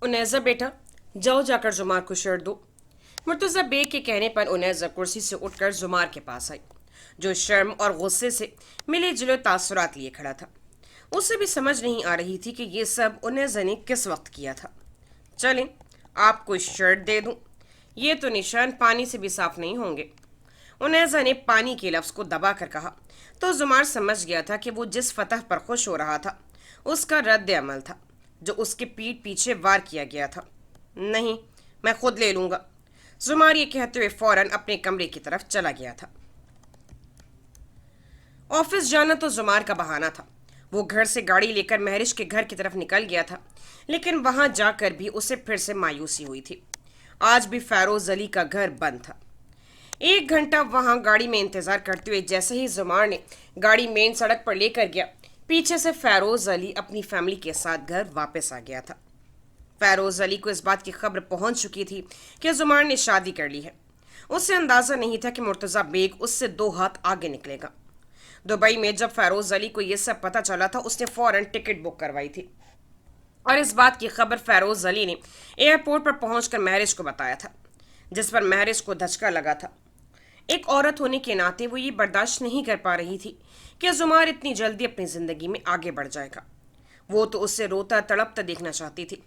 उनैज़ा बेटा, जाओ जाकर जुमार को शर्ट दो। मुर्तज़ा बेग के कहने पर उनैज़ा कुर्सी से उठकर जुमार के पास आई, जो शर्म और गुस्से से मिले जुले तासुरात लिए खड़ा था। उसे भी समझ नहीं आ रही थी कि ये सब उनैज़ा ने किस वक्त किया था। चलें, आपको शर्ट दे दूं। ये तो निशान पानी से भी साफ नहीं होंगे। उनैज़ा ने पानी के लफ्ज़ को दबा कर कहा तो जुमार समझ गया था कि वो जिस फतह पर खुश हो रहा था उसका रद्द अमल था जो उसके पीठ पीछे वार किया गया था। नहीं, मैं खुद ले लूंगा। जुमार ये कहते हुए फौरन अपने कमरे की तरफ चला गया था। ऑफिस जाना तो जुमार का बहाना था। वो घर से गाड़ी लेकर महरिश के घर की तरफ निकल गया था, लेकिन वहां जाकर भी उसे फिर से मायूसी हुई थी। आज भी फैरोज अली का घर बंद था। 1 घंटा वहां गाड़ी में इंतजार करते हुए जैसे ही जुमार ने गाड़ी मेन सड़क पर लेकर गया, पीछे से फैरोज अली अपनी फैमिली के साथ घर वापस आ गया था। फैरोज अली को इस बात की खबर पहुंच चुकी थी कि जुमार ने शादी कर ली है। उसे अंदाजा नहीं था कि मुर्तजा बेग उससे 2 हाथ आगे निकलेगा। दुबई में जब फैरोज अली को यह सब पता चला था, उसने फौरन टिकट बुक करवाई थी और इस बात की खबर फैरोज अली ने एयरपोर्ट पर पहुंचकर महरिश को बताया था, जिस पर महरिश को धचका लगा था। एक औरत होने के नाते वो ये बर्दाश्त नहीं कर पा रही थी कि जुमार इतनी जल्दी अपनी जिंदगी में आगे बढ़ जाएगा। वो तो उससे रोता तड़पता देखना चाहती थी।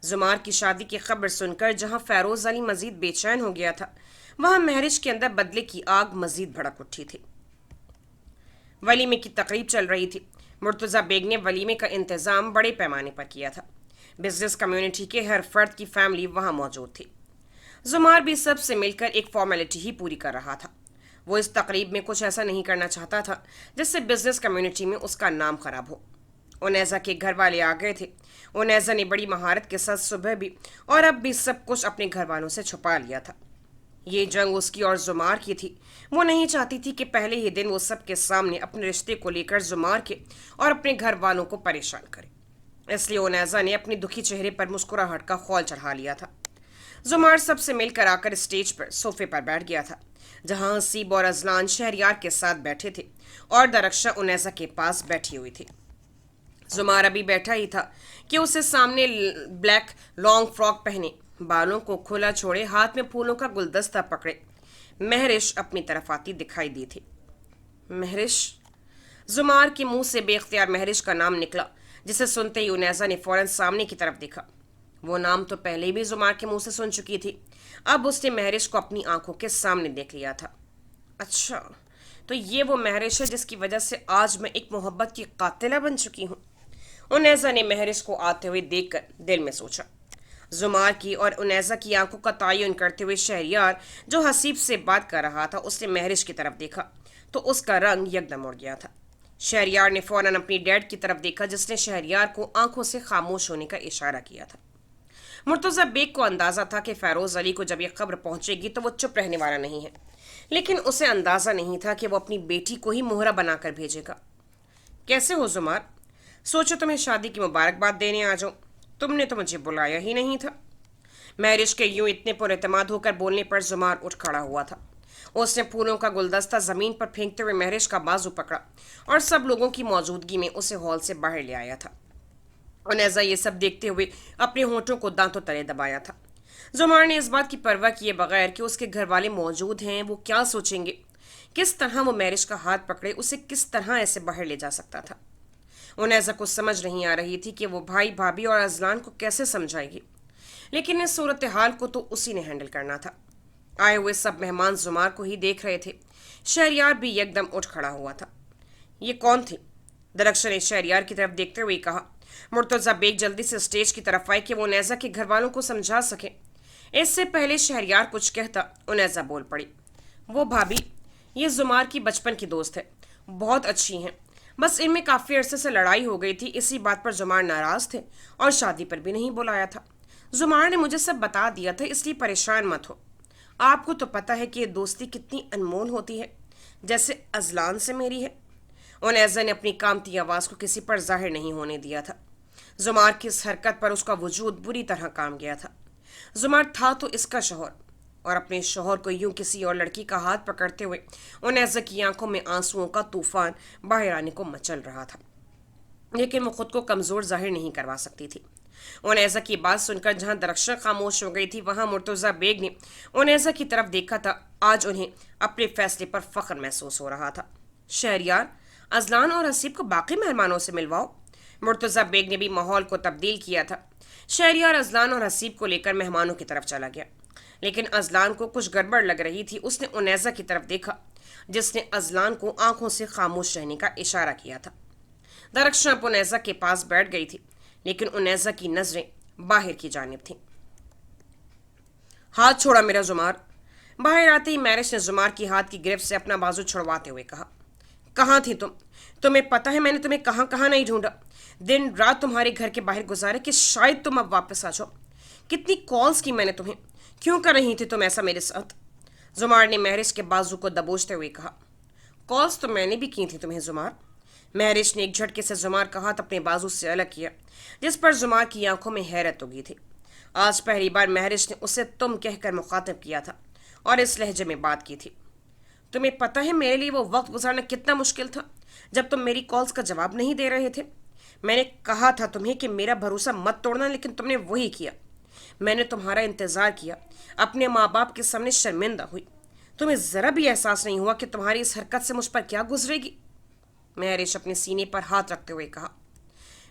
जुमार की शादी की खबर सुनकर जहां फैरोज अली मजीद बेचैन हो गया था, वहां महरिश के अंदर बदले की आग मजीद भड़क उठी थी। वलीमे की तकरीब चल रही थी। मुर्तज़ा बेग ने वलीमे का इंतज़ाम बड़े पैमाने पर किया था। बिजनेस कम्युनिटी के हर फर्द की फैमिली वहां मौजूद थी। जुमार भी सबसे मिलकर एक फॉर्मेलिटी ही पूरी कर रहा था। वो इस तकरीब में कुछ ऐसा नहीं करना चाहता था जिससे बिजनेस कम्युनिटी में उसका नाम खराब हो। उनैज़ा के घर वाले आ गए थे। उनैज़ा ने बड़ी महारत के साथ सुबह भी और अब भी सब कुछ अपने घर वालों से छुपा लिया था। ये जंग उसकी और जुमार की थी। वो नहीं चाहती थी कि पहले ही दिन वो सबके सामने अपने रिश्ते को लेकर जुमार के और अपने घर वालों को परेशान करे। इसलिए उनैज़ा ने अपनी दुखी चेहरे पर मुस्कुराहट का खौल चढ़ा लिया था। जुमार सबसे मिलकर आकर स्टेज पर सोफे पर बैठ गया था, जहां हसीब और अजलान शहरियार के साथ बैठे थे और दरक्षा उनैज़ा के पास बैठी हुई थी। जुमार अभी बैठा ही था कि उसे सामने ब्लैक लॉन्ग फ्रॉक पहने, बालों को खुला छोड़े, हाथ में फूलों का गुलदस्ता पकड़े महरिश अपनी तरफ आती दिखाई दी थी। महरिश। जुमार के मुंह से बेख्तियार महरिश का नाम निकला, जिसे सुनते ही उनैज़ा ने फौरन सामने की तरफ देखा। वो नाम तो पहले भी जुमार के मुंह से सुन चुकी थी, अब उसने महरिश को अपनी आंखों के सामने देख लिया था। अच्छा, तो ये वो महरिश है जिसकी वजह से आज मैं एक मोहब्बत की कातिला बन चुकी हूँ। उनैज़ा ने महरिश को आते हुए देखकर दिल में सोचा। जुमार की और उनैज़ा की आंखों का तयन करते हुए शहरियार जो हसीब से बात कर रहा था, उसने महरिश की तरफ देखा तो उसका रंग यकदम उड़ गया था। शहरियार ने फौरन अपनी डैड की तरफ देखा, जिसने शहरियार को आंखों से खामोश होने का इशारा किया था। मुर्तज़ा बेग को अंदाजा था कि फैरोज अली को जब यह खबर पहुंचेगी तो वो चुप रहने वाला नहीं है, लेकिन उसे अंदाजा नहीं था कि वो अपनी बेटी को ही मोहरा बनाकर भेजेगा। कैसे हो जुमार? सोचो तुम्हें शादी की मुबारकबाद देने आ जाऊं, तुमने तो मुझे बुलाया ही नहीं था। महरिश के यूं इतने पुरएतमाद होकर बोलने पर जुमार उठ खड़ा हुआ था। उसने फूलों का गुलदस्ता जमीन पर फेंकते हुए महरिश का बाजू पकड़ा और सब लोगों की मौजूदगी में उसे हॉल से बाहर ले आया था। उनैज़ा ये सब देखते हुए अपने होठों को दांतों तले दबाया था। जुमार ने इस बात की परवाह किए बगैर कि उसके घर वाले मौजूद हैं वो क्या सोचेंगे, किस तरह वो महरिश का हाथ पकड़े उसे किस तरह ऐसे बाहर ले जा सकता था। उनैज़ा को समझ नहीं आ रही थी कि वो भाई भाभी और अजलान को कैसे समझाएगी, लेकिन इस सूरत हाल को तो उसी ने हैंडल करना था। आए हुए सब मेहमान जुमार को ही देख रहे थे। शहरियार भी एकदम उठ खड़ा हुआ था। ये कौन थी? दरख्श ने शहरियार की तरफ देखते हुए कहा। मुर्तज़ा बेग जल्दी से स्टेज की तरफ आए कि वो उनैज़ा के घर वालों को समझा सके। इससे पहले शहरियार कुछ कहता, उनैज़ा बोल पड़ी। वो भाभी, ये जुमार की बचपन की दोस्त है, बहुत अच्छी हैं। बस इनमें काफ़ी अरसे से लड़ाई हो गई थी, इसी बात पर जुमार नाराज़ थे और शादी पर भी नहीं बुलाया था। जुमार ने मुझे सब बता दिया था, इसलिए परेशान मत हो। आपको तो पता है कि ये दोस्ती कितनी अनमोल होती है, जैसे अजलान से मेरी है। उनैज़ा ने अपनी कामती आवाज़ को किसी पर जाहिर नहीं होने दिया था। जुमार की इस हरकत पर उसका वजूद बुरी तरह काम गया था। जुमार था तो इसका शौहर, और अपने शौहर को यूं किसी और लड़की का हाथ पकड़ते हुए उनैज़ा की आंखों में आंसुओं का तूफान बाहर आने को मचल रहा था, लेकिन वो खुद को कमज़ोर जाहिर नहीं करवा सकती थी। उनैजा की बात सुनकर जहां दरख्शां खामोश हो गई थी, वहां मुर्तजा बेग ने उनैजा की तरफ देखा था। आज उन्हें अपने फैसले पर फख्र महसूस हो रहा था। शहरियार, अजलान और हसीब को बाकी मेहमानों से मिलवाओ। मुर्तजा बेग ने भी माहौल को तब्दील किया था। शहरियार अजलान और हसीब को लेकर मेहमानों की तरफ चला गया, लेकिन अजलान को कुछ गड़बड़ लग रही थी। उसने उनैजा की तरफ देखा, जिसने अजलान को आंखों से खामोश रहने का इशारा किया था। दरख्शां उनैजा के पास बैठ गई थी, लेकिन उनैजा की नजरें बाहर की जानिब थीं। हाथ छोड़ा मेरा जुमार। बाहर आते ही मैरिश ने जुमार की हाथ की गिरफ्त से अपना बाजू छुड़वाते हुए कहा, कहाँ थी तुम? तुम्हें पता है मैंने तुम्हें कहाँ कहाँ नहीं ढूंढा। दिन रात तुम्हारे घर के बाहर गुजारे कि शायद तुम अब वापस आ जाओ। कितनी कॉल्स की मैंने तुम्हें। क्यों कर रही थी तुम ऐसा मेरे साथ? जुमार ने महरिश के बाजू को दबोचते हुए कहा, कॉल्स तो मैंने भी की थी तुम्हें जुमार। महरिश ने एक झटके से जुमार का हाथ अपने बाजू से अलग किया, जिस पर जुमार की आंखों में हैरत उगी थी। आज पहली बार महरिश ने उसे तुम कहकर मुखातिब किया था और इस लहजे में बात की थी। तुम्हें पता है मेरे लिए वो वक्त गुजारना कितना मुश्किल था, जब तुम मेरी कॉल्स का जवाब नहीं दे रहे थे। मैंने कहा था तुम्हें कि मेरा भरोसा मत तोड़ना, लेकिन तुमने वही किया। मैंने तुम्हारा इंतजार किया, अपने माँ बाप के सामने शर्मिंदा हुई। तुम्हें जरा भी एहसास नहीं हुआ कि तुम्हारी इस हरकत से मुझ पर क्या गुजरेगी? महरिश अपने सीने पर हाथ रखते हुए कहा,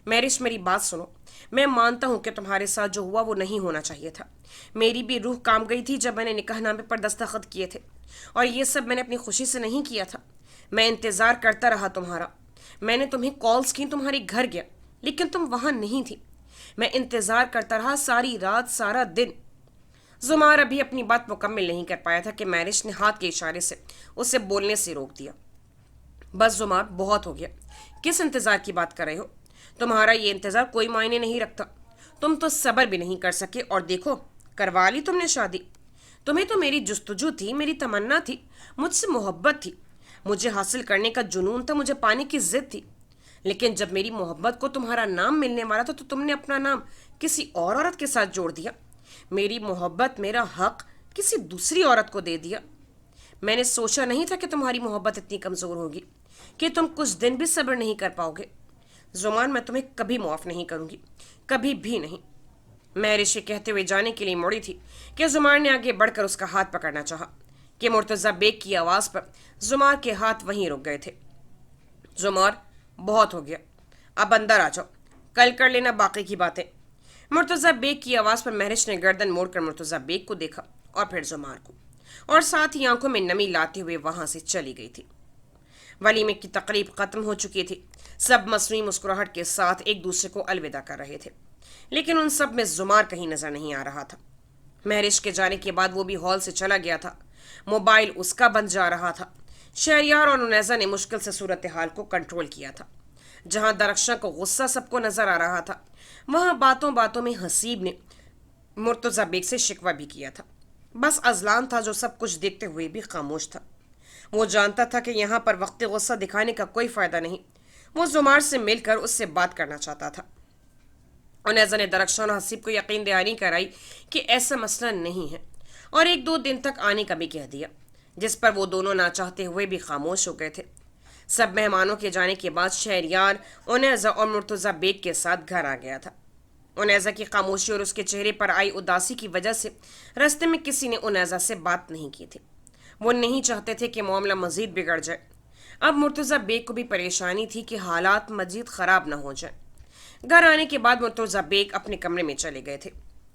महरिश मेरी बात सुनो। मैं मानता हूं कि तुम्हारे साथ जो हुआ वो नहीं होना चाहिए था। मेरी भी रूह काम गई थी जब मैंने निकाहनामे पर दस्तखत किए थे, और ये सब मैंने अपनी खुशी से नहीं किया था। मैं इंतजार करता रहा तुम्हारा। मैंने तुम्हें कॉल्स की, तुम्हारे घर गया, लेकिन तुम वहां नहीं थी। मैं इंतजार करता रहा सारी रात सारा दिन। जुमार अभी अपनी बात मुकम्मल नहीं कर पाया था कि मैरिश ने हाथ के इशारे से उसे बोलने से रोक दिया। बस जुमार, बहुत हो गया। किस इंतजार की बात कर रहे हो? तुम्हारा ये इंतजार कोई मायने नहीं रखता। तुम तो सब्र भी नहीं कर सके, और देखो करवा ली तुमने शादी। तुम्हें तो मेरी जुस्तजू थी, मेरी तमन्ना थी, मुझसे मोहब्बत थी, मुझे हासिल करने का जुनून था, मुझे पाने की जिद थी। लेकिन जब मेरी मोहब्बत को तुम्हारा नाम मिलने वाला था तो तुमने अपना नाम किसी और औरत के साथ जोड़ दिया। मेरी मोहब्बत, मेरा हक किसी दूसरी औरत को दे दिया। मैंने सोचा नहीं था कि तुम्हारी मोहब्बत इतनी कमज़ोर होगी कि तुम कुछ दिन भी सब्र नहीं कर पाओगे। जुमान, मैं तुम्हें कभी माफ़ नहीं करूंगी, कभी भी नहीं। महरिश कहते हुए जाने के लिए मुड़ी थी कि जुमार ने आगे बढ़कर उसका हाथ पकड़ना चाहा कि मुर्तज़ा बेग की आवाज़ पर जुमार के हाथ वहीं रुक गए थे। जुमार, बहुत हो गया, अब अंदर आ जाओ, कल कर लेना बाकी की बातें। मुर्तज़ा बेग की आवाज़ पर महरिश ने गर्दन मोड़कर मुर्तज़ा बेग को देखा और फिर जुमार को, और साथ ही आंखों में नमी लाते हुए वहां से चली गई थी। वलीमे की तकरीब खत्म हो चुकी थी। सब मसनूई मुस्कुराहट के साथ एक दूसरे को अलविदा कर रहे थे, लेकिन उन सब में जुमार कहीं नजर नहीं आ रहा था। महरिश के जाने के बाद वो भी हॉल से चला गया था। मोबाइल उसका बंद जा रहा था। शहरियार और उनैजा ने मुश्किल से सूरत हाल को कंट्रोल किया था। जहां दरख्शां को गुस्सा सबको नजर आ रहा था, वहां बातों बातों में हसीब ने मुर्तज़ा बेग से शिकवा भी किया था। बस अजलान था जो सब कुछ देखते हुए भी खामोश था। वो जानता था कि यहाँ पर वक्त गुस्सा दिखाने का कोई फायदा नहीं। वो जुमार से मिलकर उससे बात करना चाहता था। उनैजा ने दरख्शां और हसीब को यकीन दहानी कराई कि ऐसा मसला नहीं है, और एक दो दिन तक आने का भी कह दिया, जिस पर वो दोनों ना चाहते हुए भी खामोश हो गए थे। सब मेहमानों के जाने के बाद शहरियार उनैजा और मुर्तज़ा बेग के साथ घर आ गया था। उनैजा की खामोशी और उसके चेहरे पर आई उदासी की वजह से रास्ते में किसी ने उनैजा से बात नहीं की थी। वो नहीं चाहते थे कि मामला मजीद बिगड़ जाए। अब मुर्तज़ा बेग को भी परेशानी थी कि हालात मजीद ख़राब ना हो जाए। घर आने के बाद मुर्तज़ा बेग अपने कमरे में चले गए थे।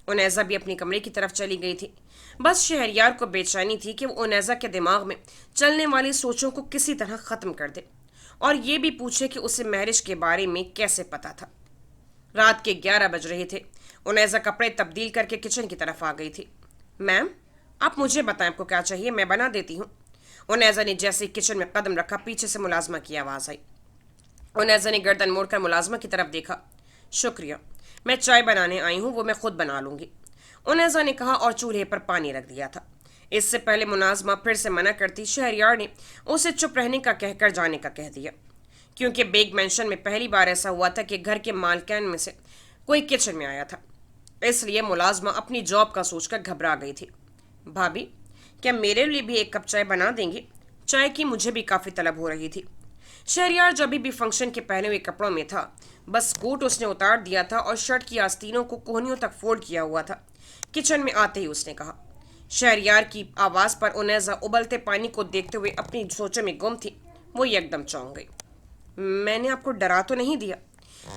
उनैजा भी अपने कमरे की तरफ चली गई थी। बस शहरियार को बेचैनी थी कि वो उनैजा के दिमाग में चलने वाली सोचों को किसी तरह ख़त्म कर दे, और ये भी पूछे कि उसे महरिश के बारे में कैसे पता था। रात के 11 बज रहे थे। उनैजा कपड़े तब्दील करके किचन की तरफ आ गई थी। मैम, आप मुझे बताएं आपको क्या चाहिए, मैं बना देती हूँ। उनैजा ने जैसे किचन में कदम रखा, पीछे से मुलाजमा की आवाज़ आई। उनैजा ने गर्दन मोड़कर मुलाजमा की तरफ देखा। शुक्रिया, मैं चाय बनाने आई हूँ, वो मैं खुद बना लूँगी, उनैजा ने कहा और चूल्हे पर पानी रख दिया था। इससे पहले मुलाजमा फिर से मना करती, शहरियार ने उसे चुप रहने का कहकर जाने का कह दिया, क्योंकि बेग मेंशन में पहली बार ऐसा हुआ था कि घर के मालकिन में से कोई किचन में आया था। इसलिए मुलाजमा अपनी जॉब का सोचकर घबरा गई थी। भाभी, क्या मेरे लिए भी एक कप चाय बना देंगी? चाय की मुझे भी काफ़ी तलब हो रही थी। शहरयार जब भी फंक्शन के पहने हुए कपड़ों में था, बस कोट उसने उतार दिया था और शर्ट की आस्तीनों को कोहनियों तक फोल्ड किया हुआ था। किचन में आते ही उसने कहा। शहरयार की आवाज पर उनेजा उबलते पानी को देखते हुए अपनी सोचों में गुम थी। वो एकदम चौंक गई। मैंने आपको डरा तो नहीं दिया?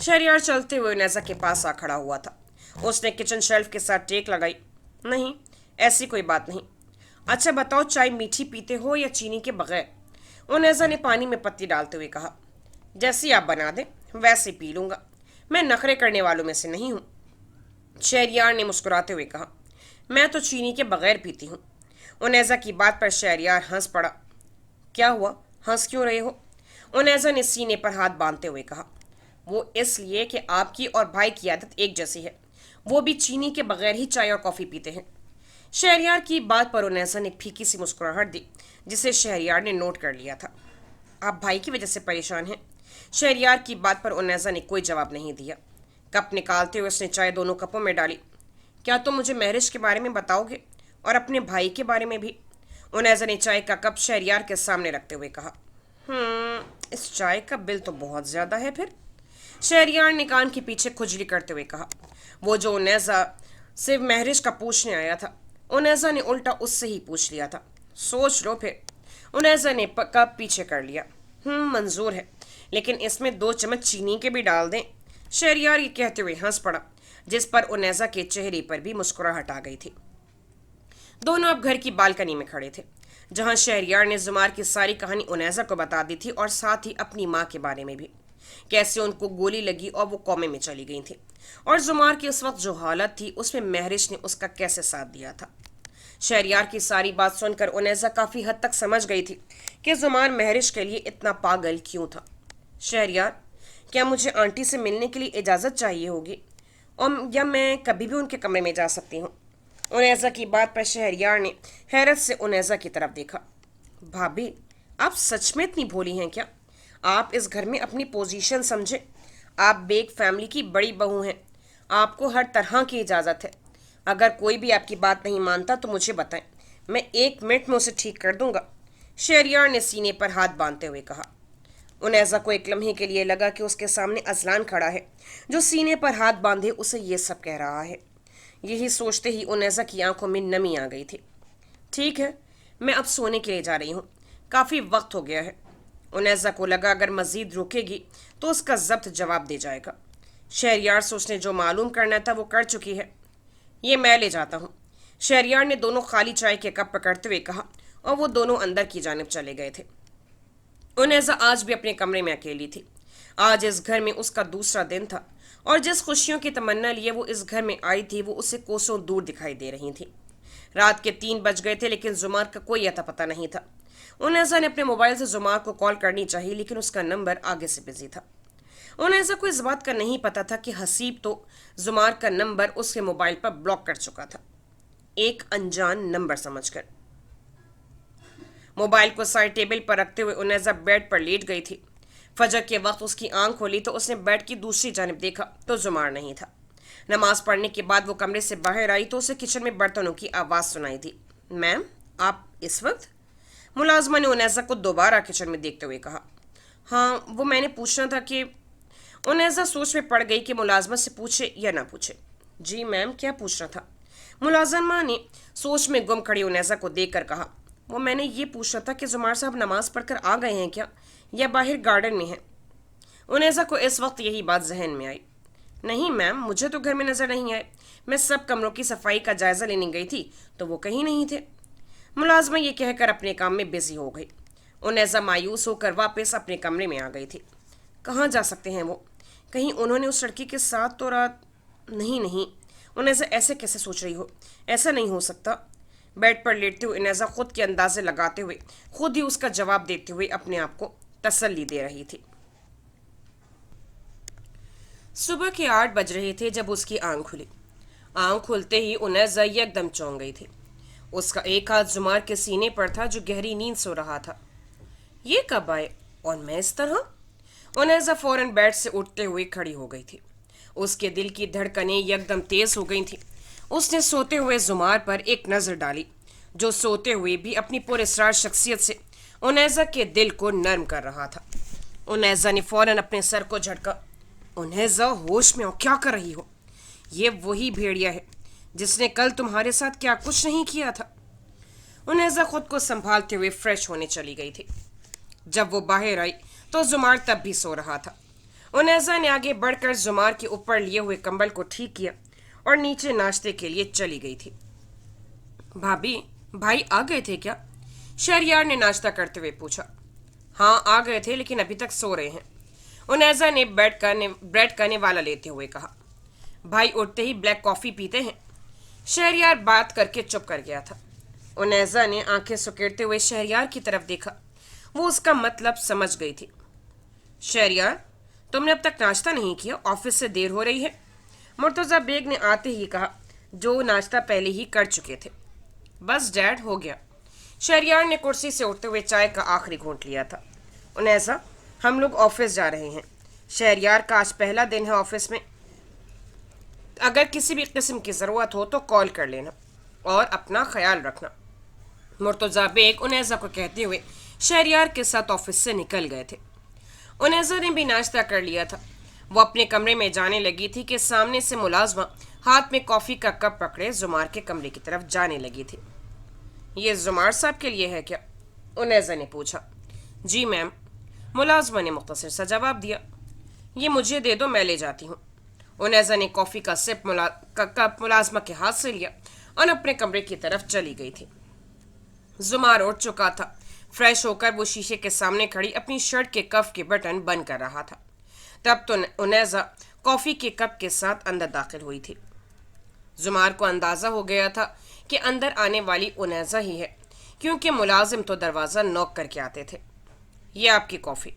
शहरयार चलते हुए उनेजा के पास आ खड़ा हुआ था। उसने किचन शेल्फ के साथ टेक लगाई। नहीं, ऐसी कोई बात नहीं। अच्छा बताओ, चाय मीठी पीते हो या चीनी के बगैर? उनेजा ने पानी में पत्ती डालते हुए कहा। जैसी आप बना दें वैसे पी लूंगा, मैं नखरे करने वालों में से नहीं हूं। शहरयार ने मुस्कुराते हुए कहा। मैं तो चीनी के बगैर पीती हूँ। उनेजा की बात पर शहरयार हंस पड़ा। क्या हुआ, हंस क्यों रहे हो? उनेजा ने सीने पर हाथ बांधते हुए कहा। वो इसलिए कि आपकी और भाई की आदत एक जैसी है, वो भी चीनी के बगैर ही चाय और कॉफी पीते हैं। शहरयार की बात पर उनेजा ने फीकी सी मुस्कुराहट दी, जिसे शहरयार ने नोट कर लिया था। आप भाई की वजह से परेशान हैं? शहरयार की बात पर उनेजा ने कोई जवाब नहीं दिया। कप निकालते हुए उसने चाय दोनों कपों में डाली। क्या तुम मुझे महरिश के बारे में बताओगे और अपने भाई के बारे में भी? उनेजा ने चाय का कप शहरयार के सामने रखते हुए कहा। इस चाय का बिल तो बहुत ज्यादा है फिर। शहरयार ने कान के पीछे खुजली करते हुए कहा। वो जो उनेजा से महरिश का पूछने आया था, उनेजा ने उल्टा उससे ही पूछ लिया था। सोच लो फिर। उनेजा ने कप पीछे कर लिया। मंजूर है, लेकिन इसमें 2 चम्मच चीनी के भी डाल दें। शहरयार ये कहते हुए हंस पड़ा, जिस पर उनेजा के चेहरे पर भी मुस्कुराहट आ गई थी। दोनों अब घर की बालकनी में खड़े थे, जहां शहरयार ने जुमार की सारी कहानी उनेजा को बता दी थी और साथ ही अपनी माँ के बारे में भी, कैसे उनको गोली लगी और वो कौमे में चली गई थी, और जुमार की उस वक्त जो हालत थी उसमें महरिश ने उसका कैसे साथ दिया था। शहरयार की सारी बात सुनकर उनेजा काफी हद तक समझ गई थी कि जुमार महरिश के लिए इतना पागल क्यों था। शहरयार, क्या मुझे आंटी से मिलने के लिए इजाजत चाहिए होगी, और या मैं कभी भी उनके कमरे में जा सकती हूँ? उनेजा की बात पर शहरयार ने हैरत से उनेजा की तरफ देखा। भाभी, आप सच में इतनी भोली हैं क्या? आप इस घर में अपनी पोजीशन समझे। आप बेग फैमिली की बड़ी बहू हैं, आपको हर तरह की इजाज़त है। अगर कोई भी आपकी बात नहीं मानता तो मुझे बताएं, मैं 1 मिनट में उसे ठीक कर दूंगा। शहरयार ने सीने पर हाथ बांधते हुए कहा। उनेजा को एक लम्हे के लिए लगा कि उसके सामने अजलान खड़ा है, जो सीने पर हाथ बांधे उसे ये सब कह रहा है। यही सोचते ही उनेजा की आंखों में नमी आ गई थी। ठीक है, मैं अब सोने के लिए जा रही हूँ, काफ़ी वक्त हो गया है। उनेजा को लगा अगर मजीद रुकेगी तो उसका जब्त जवाब दे जाएगा। शहरयार से उसने जो मालूम करना था वो कर चुकी है, ये मैं ले जाता हूँ। शहरयार ने दोनों खाली चाय के कप पकड़ते हुए कहा, और वो दोनों अंदर की जानिब चले गए थे। उनेजा आज भी अपने कमरे में अकेली थी। आज इस घर में उसका दूसरा दिन था, और जिस खुशियों की तमन्ना लिए वो इस घर में आई थी वो उसे कोसों दूर दिखाई दे रही थी। रात के 3 बज गए थे, लेकिन जुमार का कोई अता पता नहीं था। उनेजा ने अपने मोबाइल से जुमार को कॉल करनी चाहिए, लेकिन उसका नंबर आगे से बिजी था। उनेजा को इस बात का नहीं पता था कि हसीब तो जुमार का नंबर उसके मोबाइल पर ब्लॉक कर चुका था, एक अनजान नंबर समझकर। मोबाइल को साइड टेबल पर रखते हुए उनेजा बेड पर लेट गई थी। फजर के वक्त उसकी आंख खोली तो उसने बेड की दूसरी जानिब देखा तो जुमार नहीं था। नमाज पढ़ने के बाद वो कमरे से बाहर आई तो उसे किचन में बर्तनों की आवाज़ सुनाई दी। मैम, आप इस वक्त? मुलाजमा ने उनेजा को दोबारा किचन में देखते हुए कहा। हाँ, वो मैंने पूछना था कि। उनेजा सोच में पड़ गई कि मुलाजमा से पूछे या ना पूछे। जी मैम, क्या पूछना था? मुलाजमा ने सोच में गुम खड़ी उनेजा को देखकर कहा। वो मैंने ये पूछना था कि जुमार साहब नमाज पढ़कर आ गए हैं क्या, या बाहर गार्डन में हैं? उनेजा को इस वक्त यही बात जहन में आई। नहीं मैम, मुझे तो घर में नजर नहीं आए। मैं सब कमरों की सफाई का जायजा लेने गई थी तो वो कहीं नहीं थे। मुलाजमा ये कहकर अपने काम में बिजी हो गई। उनेजा मायूस होकर वापस अपने कमरे में आ गई थी। कहाँ जा सकते हैं वो? कहीं उन्होंने उस लड़की के साथ तो रात। नहीं नहीं, उनेजा ऐसे कैसे सोच रही हो? ऐसा नहीं हो सकता। बेड पर लेटते हुए उनेजा खुद के अंदाजे लगाते हुए खुद ही उसका जवाब देते हुए अपने आप को तसल्ली दे रही थी। सुबह के 8 बज रहे थे जब उसकी आंख खुली। आंख खुलते ही उनेजा एकदम चौंक गई थी। उसका एक हाथ जुमार के सीने पर था जो गहरी नींद सो रहा था। ये कब आए और मैं इस तरह? उनेजा फौरन बेड से उठते हुए खड़ी हो गई थी। उसके दिल की धड़कनें एकदम तेज हो गई थी। उसने सोते हुए जुमार पर एक नजर डाली, जो सोते हुए भी अपनी पुरस्रार शख्सियत से उनेजा के दिल को नर्म कर रहा था। उनैज़ा ने फौरन अपने सर को झटका। उनैज़ा, होश में हो, क्या कर रही हो? ये वही भेड़िया है जिसने कल तुम्हारे साथ क्या कुछ नहीं किया था। उनैज़ा खुद को संभालते हुए फ्रेश होने चली गई थी। जब वो बाहर आई तो जुमार तब भी सो रहा था। उनैज़ा ने आगे बढ़कर जुमार के ऊपर लिए हुए कंबल को ठीक किया और नीचे नाश्ते के लिए चली गई थी। भाभी, भाई आ गए थे क्या? शहरयार ने नाश्ता करते हुए पूछा। हाँ, आ गए थे, लेकिन अभी तक सो रहे हैं, उनैज़ा ने ब्रेड का निवाला लेते हुए कहा। भाई उठते ही ब्लैक कॉफ़ी पीते हैं। शहरयार बात करके चुप कर गया था। उनैज़ा ने आंखें सुकेड़ते हुए शहरयार की तरफ देखा। वो उसका मतलब समझ गई थी। शहरयार, तुमने अब तक नाश्ता नहीं किया? ऑफिस से देर हो रही है, मुर्तज़ा बेग ने आते ही कहा, जो नाश्ता पहले ही कर चुके थे। बस डैड, हो गया। शहरयार ने कुर्सी से उठते हुए चाय का आखिरी घूंट लिया था। उनैज़ा, हम लोग ऑफिस जा रहे हैं। शहरयार का आज पहला दिन है ऑफिस में। अगर किसी भी किस्म की ज़रूरत हो तो कॉल कर लेना और अपना ख्याल रखना। मुर्तज़ा बेग उनैज़ा को कहते हुए शहरयार के साथ ऑफिस से निकल गए थे। उनैज़ा ने भी नाश्ता कर लिया था। वो अपने कमरे में जाने लगी थी कि सामने से मुलाजमा हाथ में कॉफ़ी का कप पकड़े जुमार के कमरे की तरफ जाने लगी थी। ये जुमार साहब के लिए है क्या? उनैज़ा ने पूछा। जी मैम, मुलाजमा ने मुख्तसर सा जवाब दिया। ये मुझे दे दो, मैं ले जाती हूँ। उनैज़ा ने कॉफ़ी का कप मुलाजमा के हाथ से लिया और अपने कमरे की तरफ चली गई थी। जुमार उठ चुका था। फ्रेश होकर वो शीशे के सामने खड़ी अपनी शर्ट के कफ के बटन बंद कर रहा था। तब तो उनैज़ा कॉफ़ी के कप के साथ अंदर दाखिल हुई थी। जुमार को अंदाज़ा हो गया था कि अंदर आने वाली उनैज़ा ही है, क्योंकि मुलाजिम तो दरवाज़ा नॉक करके आते थे। ये आपकी कॉफ़ी।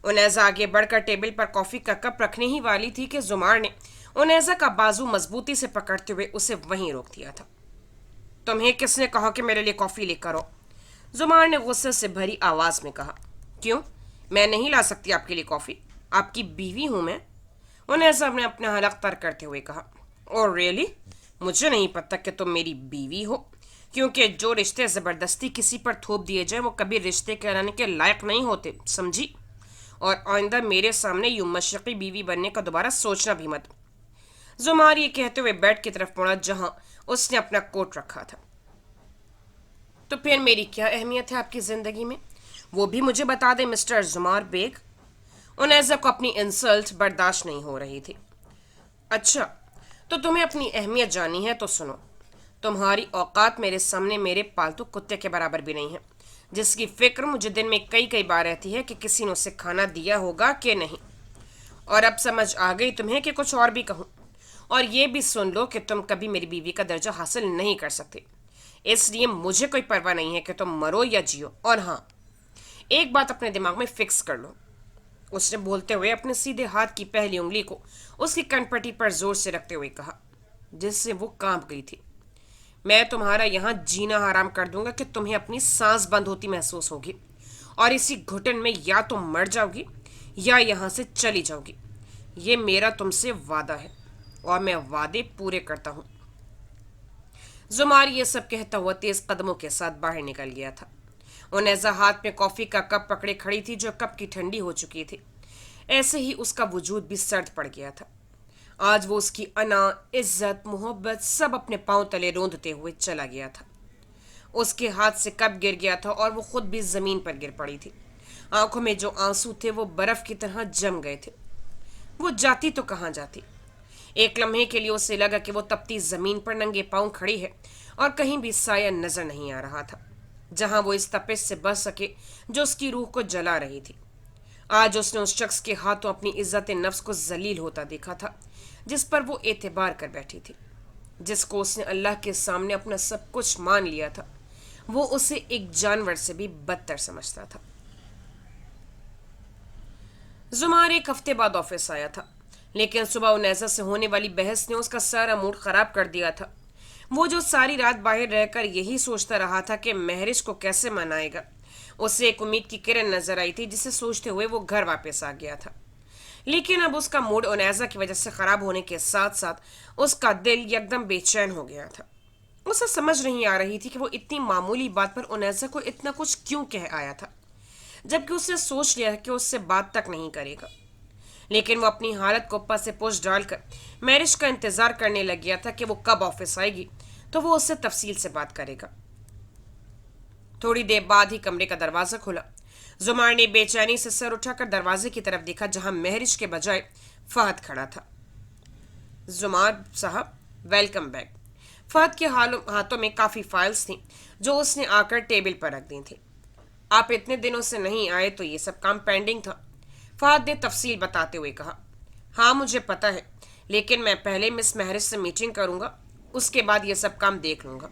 उनैज़ा आगे बढ़कर टेबल पर कॉफ़ी का कप रखने ही वाली थी कि जुमार ने उनैज़ा का बाजू मजबूती से पकड़ते हुए उसे वहीं रोक दिया था। तुम्हें किसने कहा कि मेरे लिए कॉफ़ी लेकर आओ? जुमार ने गुस्से से भरी आवाज़ में कहा। क्यों, मैं नहीं ला सकती आपके लिए कॉफ़ी? आपकी बीवी हूँ मैं, उनैज़ा ने अपना हलक तर करते हुए कहा। और रियली, मुझे नहीं पता कि तुम मेरी बीवी हो, क्योंकि जो रिश्ते ज़बरदस्ती किसी पर थोप दिए जाए वो कभी रिश्ते कहलाने के लायक नहीं होते, समझी? और आइंदा मेरे सामने यूं मशरक़ी बीवी बनने का दोबारा सोचना भी मत। जुमार ये कहते हुए बेड की तरफ मुड़ा जहां उसने अपना कोट रखा था। तो फिर मेरी क्या अहमियत है आपकी ज़िंदगी में, वो भी मुझे बता दें मिस्टर जुमार बेग। उनैज़ा को अपनी इंसल्ट बर्दाश्त नहीं हो रही थी। अच्छा, तो तुम्हें अपनी अहमियत जाननी है तो सुनो। तुम्हारी औकात मेरे सामने मेरे पालतू कुत्ते के बराबर भी नहीं है, जिसकी फिक्र मुझे दिन में कई कई बार रहती है कि किसी ने उसे खाना दिया होगा कि नहीं। और अब समझ आ गई तुम्हें कि कुछ और भी कहूँ। और ये भी सुन लो कि तुम कभी मेरी बीवी का दर्जा हासिल नहीं कर सकते, इसलिए मुझे कोई परवाह नहीं है कि तुम मरो या जियो। और हाँ, एक बात अपने दिमाग में फिक्स कर लो, उसने बोलते हुए अपने सीधे हाथ की पहली उंगली को उसकी कनपट्टी पर जोर से रखते हुए कहा, जिससे वो कांप गई थी। मैं तुम्हारा यहाँ जीना हराम कर दूंगा कि तुम्हें अपनी सांस बंद होती महसूस होगी, और इसी घुटन में या तो मर जाओगी या यहाँ से चली जाओगी। ये मेरा तुमसे वादा है और मैं वादे पूरे करता हूँ। जुमार ये सब कहता हुआ तेज कदमों के साथ बाहर निकल गया था। उनैज़ा हाथ में कॉफ़ी का कप पकड़े खड़ी थी, जो कप की ठंडी हो चुकी थी। ऐसे ही उसका वजूद भी सर्द पड़ गया था। आज वो उसकी अना, इज्जत, मोहब्बत सब अपने पांव तले रोंदते हुए चला गया था। उसके हाथ से कप गिर गया था और वो खुद भी ज़मीन पर गिर पड़ी थी। आंखों में जो आंसू थे वो बर्फ़ की तरह जम गए थे। वो जाती तो कहाँ जाती। एक लम्हे के लिए उसे लगा कि वो तपती ज़मीन पर नंगे पांव खड़ी है और कहीं भी साया नज़र नहीं आ रहा था जहां वो इस तपिश से बच सके जो उसकी रूह को जला रही थी। आज उसने उस शख्स के हाथों अपनी इज्जत नफ्स को जलील होता देखा था, जिस पर वो एतबार कर बैठी थी, जिसको उसने अल्लाह के सामने अपना सब कुछ मान लिया था। वो उसे एक जानवर से भी बदतर समझता था। जुमार एक हफ्ते बाद ऑफिस आया था, लेकिन सुबह उनैज़ा से होने वाली बहस ने उसका सारा मूड खराब कर दिया था। वो जो सारी रात बाहर रहकर यही सोचता रहा था कि महरिश को कैसे मनाएगा, उसे एक उम्मीद की किरण नजर आई थी, जिसे सोचते हुए वो घर वापस आ गया था। लेकिन अब उसका मूड उनैज़ा की वजह से खराब होने के साथ साथ उसका दिल एकदम बेचैन हो गया था। उसे समझ नहीं आ रही थी कि वो इतनी मामूली बात पर उनैज़ा को इतना कुछ क्यों कह आया था। जबकि उसने सोच लिया कि उससे बात तक नहीं करेगा। लेकिन वो अपनी हालत को ऊपर से पोछ डालकर मैरिज का इंतजार करने लग गया था कि वो कब ऑफिस आएगी तो वो उससे तफसील से बात करेगा। थोड़ी देर बाद ही कमरे का दरवाजा खुला। जुमार ने बेचैनी से सर उठाकर दरवाजे की तरफ देखा, जहां महरिश के बजाय फहद खड़ा था। जुमार साहब, वेलकम बैक। फहद के हाथों में काफी फाइल्स थी जो उसने आकर टेबल पर रख दी थी। आप इतने दिनों से नहीं आए तो ये सब काम पेंडिंग था, फहद ने तफसील बताते हुए कहा। हाँ मुझे पता है, लेकिन मैं पहले मिस महरिश से मीटिंग करूंगा, उसके बाद ये सब काम देख लूंगा।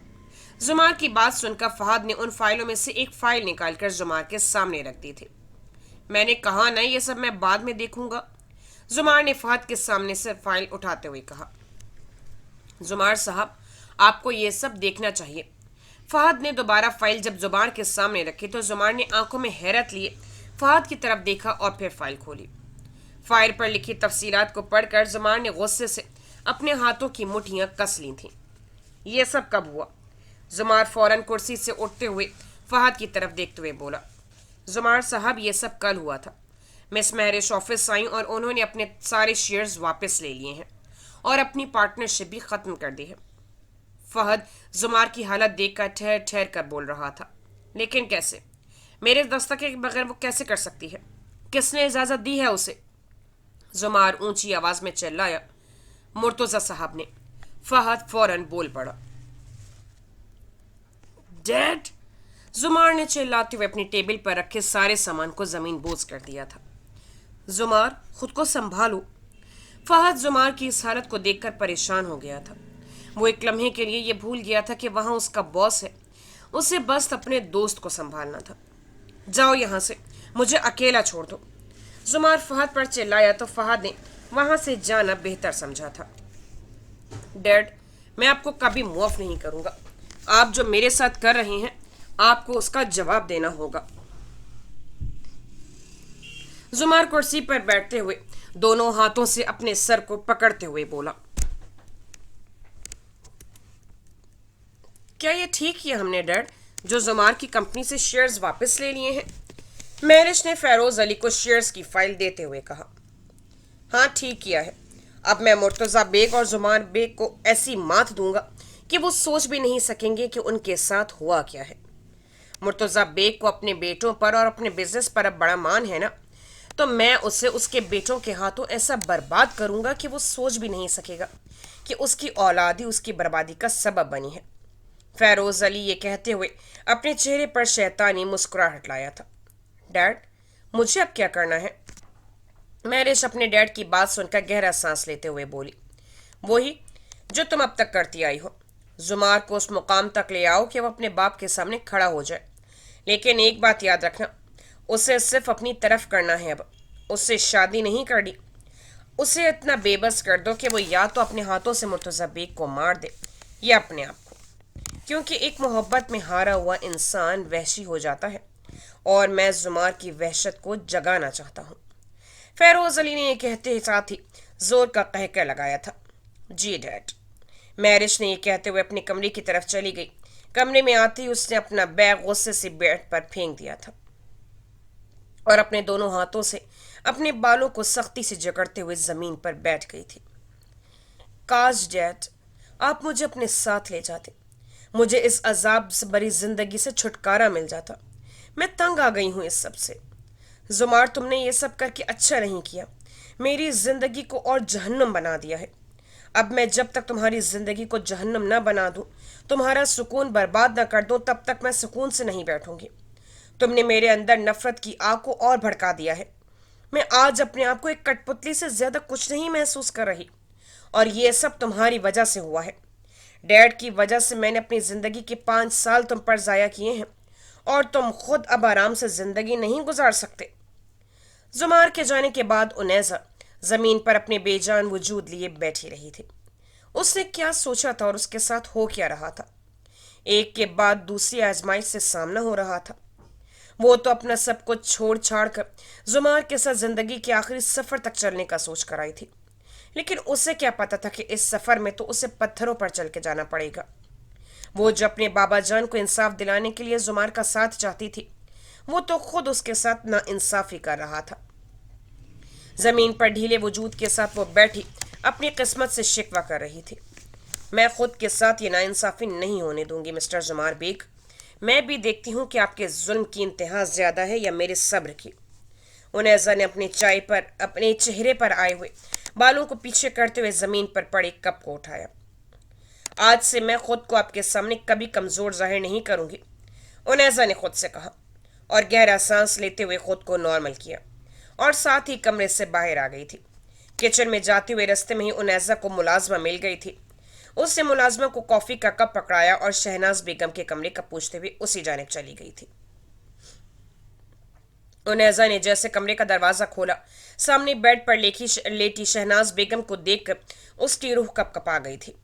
जुमार की बात सुनकर फहद ने उन फाइलों में से एक फाइल निकालकर जुमार के सामने रख दी थी। मैंने कहा ना ये सब मैं बाद में देखूंगा, जुमार ने फहद के सामने से फाइल उठाते हुए कहा। जुमार साहब, आपको ये सब देखना चाहिए। फहद ने दोबारा फाइल जब जुमार के सामने रखी तो जुमार ने आंखों में हैरत लिए फहद की तरफ देखा और फिर फाइल खोली। फाइल पर लिखी तफसीलात को पढ़कर जुमार ने गुस्से से अपने हाथों की मुट्ठियां कस ली थीं। ये सब कब हुआ? जुमार फौरन कुर्सी से उठते हुए फहद की तरफ देखते हुए बोला। जुमार साहब, ये सब कल हुआ था। मिस महरिश ऑफिस आई और उन्होंने अपने सारे शेयर्स वापस ले लिए हैं और अपनी पार्टनरशिप भी खत्म कर दी है। फहद जुमार की हालत देखकर ठहर ठहर कर बोल रहा था। लेकिन कैसे? मेरे दस्तक के बगैर वो कैसे कर सकती है? किसने इजाजत दी है उसे? जुमार ऊंची आवाज में चिल्लाया। मुर्तजा साहब ने। फहद फौरन बोल पड़ा। डैड! जुमार ने चिल्लाते हुए अपनी टेबल पर रखे सारे सामान को जमीन बोझ कर दिया था। जुमार, खुद को संभालो। फहद जुमार की इस हालत को देखकर परेशान हो गया था। वो एक लम्हे के लिए ये भूल गया था कि वहां उसका बॉस है, उसे बस अपने दोस्त को संभालना था। जाओ यहां से, मुझे अकेला छोड़ दो। जुमार फहद पर चिल्लाया तो फहद ने वहां से जाना बेहतर समझा था। डैड, मैं आपको कभी मुआफ नहीं करूंगा। आप जो मेरे साथ कर रहे हैं आपको उसका जवाब देना होगा। जुमार कुर्सी पर बैठते हुए दोनों हाथों से अपने सर को पकड़ते हुए बोला। क्या ये ठीक किया हमने डैड, जो जुमार की कंपनी से शेयर्स वापस ले लिए हैं? महरिश ने फेरोज अली को शेयर्स की फाइल देते हुए कहा। हाँ ठीक किया है। अब मैं मुर्तजा बेग और जुमार बेग को ऐसी मात दूंगा कि वो सोच भी नहीं सकेंगे कि उनके साथ हुआ क्या है। मुर्तजा बेग को अपने बेटों पर और अपने बिजनेस पर अब बड़ा मान है ना, तो मैं उसे उसके बेटों के हाथों ऐसा बर्बाद करूंगा कि वो सोच भी नहीं सकेगा कि उसकी औलाद ही उसकी बर्बादी का सबब बनी है। फेरोज अली ये कहते हुए अपने चेहरे पर शैतानी मुस्कुराहट लाया था। डैड, मुझे अब क्या करना है? महरिश अपने डैड की बात सुनकर गहरा सांस लेते हुए बोली। वही जो तुम अब तक करती आई हो। जुमार को उस मुकाम तक ले आओ कि वो अपने बाप के सामने खड़ा हो जाए। लेकिन एक बात याद रखना, उसे सिर्फ अपनी तरफ करना है। अब उससे शादी नहीं करनी। उसे इतना बेबस कर दो कि वो या तो अपने हाथों से मुर्तजा बेग को मार दे या अपने आप को, क्योंकि एक मोहब्बत में हारा हुआ इंसान वहशी हो जाता है और मैं जुमार की वहशत को जगाना चाहता हूँ। फेरोज अली ने यह कहते साथ ही जोर का कहकर लगाया था। जी डैड। महरिश ने यह कहते हुए अपने कमरे की तरफ चली गई। कमरे में आते ही उसने अपना बैग गुस्से से बेड पर फेंक दिया था और अपने दोनों हाथों से अपने बालों को सख्ती से जकड़ते हुए जमीन पर बैठ गई थी। काश डैड, आप मुझे अपने साथ ले जाते, मुझे इस अजाब से भरी जिंदगी से छुटकारा मिल जाता। मैं तंग आ गई हूं इस सब से। जुमार, तुमने ये सब करके अच्छा नहीं किया, मेरी जिंदगी को और जहन्नुम बना दिया है। अब मैं जब तक तुम्हारी जिंदगी को जहन्नुम न बना दूं, तुम्हारा सुकून बर्बाद न कर दूं, तब तक मैं सुकून से नहीं बैठूंगी। तुमने मेरे अंदर नफरत की आग को और भड़का दिया है। मैं आज अपने आप को एक कठपुतली से ज्यादा कुछ नहीं महसूस कर रही, और ये सब तुम्हारी वजह से हुआ है। डैड की वजह से मैंने अपनी जिंदगी के 5 साल तुम पर जाया किए हैं और तुम खुद अब आराम से जिंदगी नहीं गुजार सकते। जुमार के जाने के बाद उनैजा जमीन पर अपने बेजान वजूद लिए बैठी रही थी। उसने क्या सोचा था और उसके साथ हो क्या रहा था? एक के बाद दूसरी आजमाइश से सामना हो रहा था। वो तो अपना सब कुछ छोड़ छाड़ कर जुमार के साथ जिंदगी के आखिरी सफर तक चलने का सोच कर आई थी, लेकिन उसे क्या पता था कि इस सफर में तो उसे पत्थरों पर चल के जाना पड़ेगा। वो जो अपने बाबा जान को इंसाफ दिलाने के लिए जुमार का साथ चाहती थी, वो तो खुद उसके साथ नाइंसाफी कर रहा था। जमीन पर ढीले वजूद के साथ वो बैठी अपनी किस्मत से शिकवा कर रही थी। मैं खुद के साथ ये नाइंसाफी नहीं होने दूंगी मिस्टर जुमार बेग। मैं भी देखती हूँ कि आपके जुल्म की इंतहा ज्यादा है या मेरे सब्र की। उनैजा ने अपने चेहरे पर आए हुए बालों को पीछे करते हुए जमीन पर पड़े कप को उठाया। आज से मैं खुद को आपके सामने कभी कमजोर जाहिर नहीं करूंगी, उनैजा ने खुद से कहा, और गहरा सांस लेते हुए खुद को नॉर्मल किया और साथ ही कमरे से बाहर आ गई थी। किचन में जाते हुए रास्ते में ही उनैजा को मुलाजमा मिल गई थी। उसने मुलाजमा को कॉफी का कप पकड़ाया और शहनाज बेगम के कमरे का पूछते हुए उसी जानिब चली गई थी। उनैजा ने जैसे कमरे का दरवाजा खोला, सामने बेड पर लेटी शहनाज बेगम को देखकर उसकी रूह कपकपा गई थी।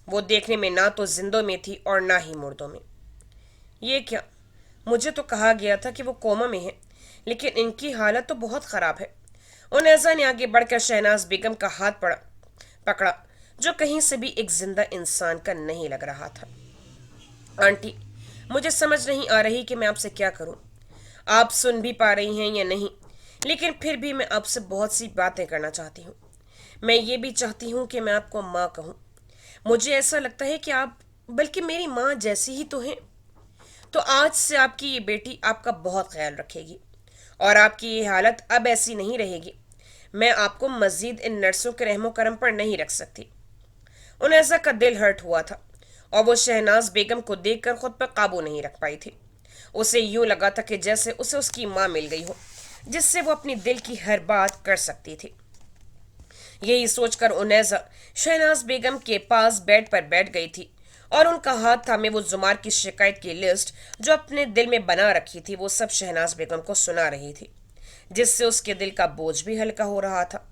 वो देखने में ना तो जिंदों में थी और ना ही मुर्दों में। ये क्या, मुझे तो कहा गया था कि वो कोमा में है, लेकिन इनकी हालत तो बहुत खराब है। उनैजा ने आगे बढ़कर शहनाज बेगम का हाथ पकड़ा, जो कहीं से भी एक जिंदा इंसान का नहीं लग रहा था। आंटी, मुझे समझ नहीं आ रही कि मैं आपसे क्या करूं। आप सुन भी पा रही हैं या नहीं, लेकिन फिर भी मैं आपसे बहुत सी बातें करना चाहती हूँ। मैं ये भी चाहती हूँ कि मैं आपको माँ कहूँ। मुझे ऐसा लगता है कि आप बल्कि मेरी माँ जैसी ही तो हैं। तो आज से आपकी ये बेटी आपका बहुत ख्याल रखेगी और आपकी ये हालत अब ऐसी नहीं रहेगी। मैं आपको मजीद इन नर्सों के रहमो करम पर नहीं रख सकती। उनैजा का दिल हर्ट हुआ था और वो शहनाज बेगम को देखकर खुद पर काबू नहीं रख पाई थी। उसे यूं लगा था कि जैसे उसे उसकी माँ मिल गई हो, जिससे वो अपनी दिल की हर बात कर सकती थी। यही सोचकर उनैजा शहनाज बेगम के पास बेड पर बैठ गई थी और उनका हाथ थामे वो जुमार की शिकायत की लिस्ट जो अपने दिल में बना रखी थी वो सब शहनाज बेगम को सुना रही थी, जिससे उसके दिल का बोझ भी हल्का हो रहा था।